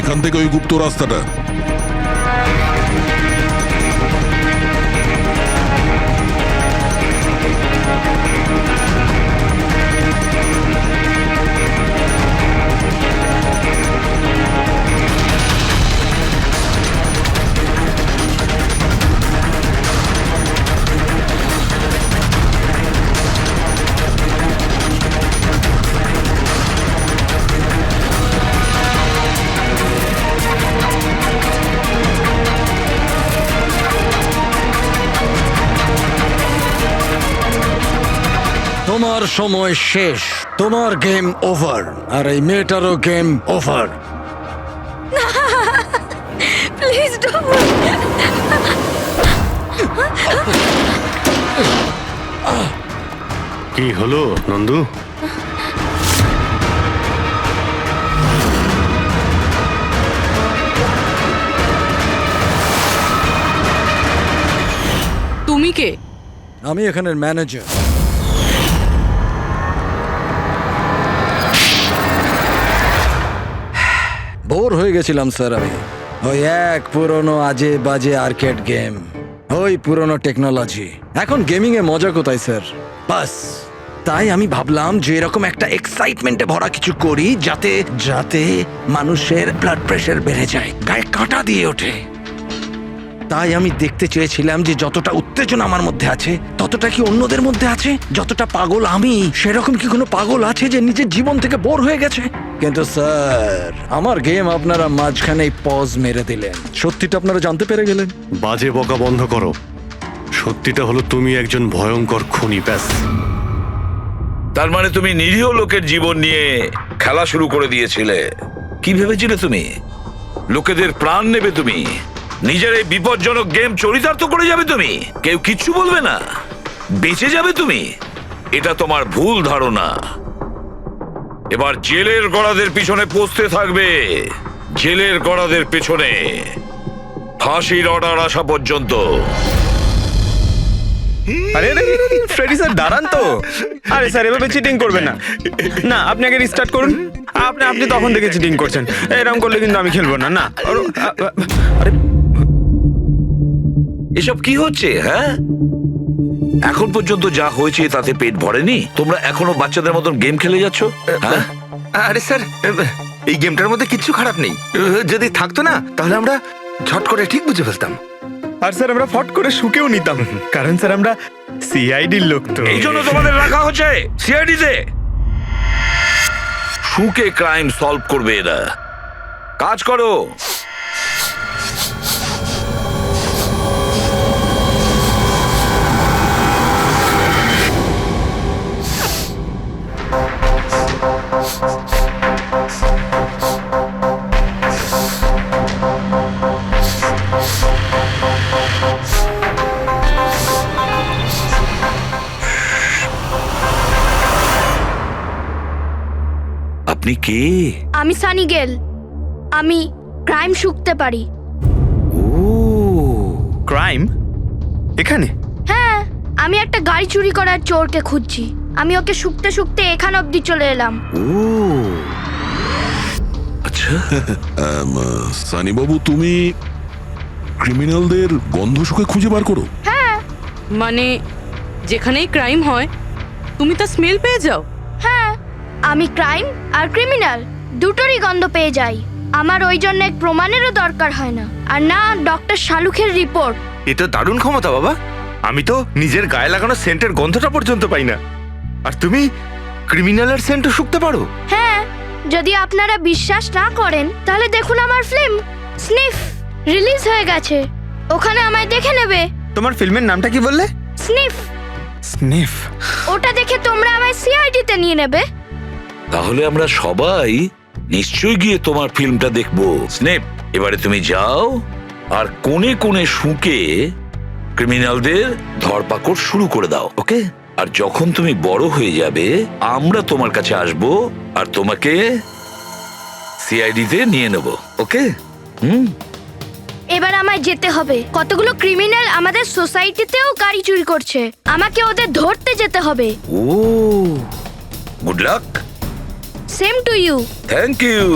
এখান থেকে ওই গুপ্ত রাস্তাটা। তোমার সময় শেষ, তোমার গেম ওভার, আর এই মেয়েটারও গেম ওভার। Please don't. কি হলো নন্দু? তুমি কে? আমি এখানের ম্যানেজার। বোর হয়ে গেছিলাম স্যার আমি। ওই এক পুরনো আজে বাজে আর্কেড গেম, ওই পুরনো টেকনোলজি। এখন গেমিং এ মজা কোথায় স্যার? বাস তাই আমি ভাবলাম যে এরকম একটা এক্সাইটমেন্টে ভরা কিছু করি যাতে যাতে মানুষের ব্লাড প্রেশার বেড়ে যায়, গায়ে কাঁটা দিয়ে ওঠে। তাই আমি দেখতে চেয়েছিলাম যে যতটা উত্তেজনা আমার মধ্যে আছে ততটা কি অন্যদের মধ্যে আছে? যতটা পাগল আমি, সেরকম কি কোনো পাগল আছে যে নিজের জীবন থেকে বোর হয়ে গেছে? কিন্তু স্যার আমার গেম আপনারা মাঝখানেই পজ মেরে দিলেন। সত্যিটা আপনারা জানতে পেরে গেলেন। বাজে বকা বন্ধ করো। সত্যিটা হলো তুমি একজন ভয়ঙ্কর খুনি, ব্যাস। তার মানে তুমি নিরীহ লোকের জীবন নিয়ে খেলা শুরু করে দিয়েছিলে। কি ভেবেছিলে তুমি লোকেদের প্রাণ নেবে? তুমি নিজের এই বিপজ্জনক গেম চরিতার্থ করে যাবে? তুমি কেউ কিচ্ছু বলবে না, বেঁচে যাবে তুমি? এটা তোমার ভুল ধারণা। এবার জেলের গড়াদের পিছনে পৌঁছতে থাকবে, জেলের গড়াদের পেছনে, ফাঁসির অর্ডার আসা পর্যন্ত। আরে ফ্রেডি স্যার দাঁড়ান তো। আরে স্যার এভাবে চিটিং করবেন না। না আপনি আগে রিস্টার্ট করুন। আপনি তখন থেকে চিটিং করছেন, এরকম করলে কিন্তু আমি খেলবো না। না আরে এসব কি হচ্ছে? হ্যাঁ, এখন পর্যন্ত যা হয়েছে তাতে পেট ভরেনি? তোমরা এখনো বাচ্চাদের মতন গেম খেলে যাচ্ছ? হ্যাঁ? আরে স্যার, এই গেমটার মধ্যে কিচ্ছু খারাপ নেই। যদি থাকতো না তাহলে আমরা ঝট করে ঠিক বুঝে ফেলতাম। আর স্যার আমরা ফট করে শুকেও নিতাম, কারণ স্যার আমরা সিআইডির লোক তো। এই জন্য তোমাদের রাখা হচ্ছে সিআইডি তে। শুকে ক্রাইম সলভ করবে এরা। কাজ করো। আপনি কে? আমি সানি গেল। আমি ক্রাইম শুকতে পারি। ক্রাইম এখানে? হ্যাঁ, আমি একটা গাড়ি চুরি করার চোরকে খুঁজছি। আমি ওকে শুকতে শুকতে এখান অবধি চলে এলাম। আচ্ছা। সানি বাবু, তুমি ক্রিমিনালদের গন্ধ শুকে খুঁজে বার করো? হ্যাঁ। মানে যেখানেই ক্রাইম হয় তুমি তা স্মেল পেয়ে যাও? হ্যাঁ, আমি ক্রাইম আর ক্রিমিনাল দুটোরই গন্ধ পেয়ে যাই। আমার ওই জন্য এক প্রমাণেরও দরকার হয় না, আর না ডক্টর শালুখের রিপোর্ট। এ তো দারুণ ক্ষমতা বাবা। আমি তো নিজের গায়ে লাগানো সেন্টের গন্ধটা পর্যন্ত পাই না, আর তুমি ক্রিমিনালের সেন্টও শুকতে পারো? হ্যাঁ, যদি আপনারা বিশ্বাস না করেন তাহলে দেখুন আমার ফিল্ম স্নিফ রিলিজ হয়ে গেছে। ওখানে আমায় দেখে নেবে। তোমার ফিল্মের নামটা কি বললে? স্নিফ। স্নিফ। ওটা দেখে তোমরা আমায় সিআইডি তে নিয়ে নেবে। তাহলে আমরা সবাই নিশ্চয়ই গিয়ে তোমার ফিল্মটা দেখবো। স্নেপ, এবারে তুমি যাও আর কোণে কোণে শুকে ক্রিমিনালদের ধরপাকড় শুরু করে দাও, ওকে? আর যখন তুমি বড় হয়ে যাবে আমরা তোমার কাছে আসবো আর তোমাকে সিআইডি তে নিয়ে নেব, ওকে? এবার আমায় যেতে হবে। কতগুলো ক্রিমিনাল আমাদের সোসাইটিতেও গাড়ি চুরি করছে। আমাকে ওদের ধরতে যেতে হবে। ও, good luck. Same to you. Thank you.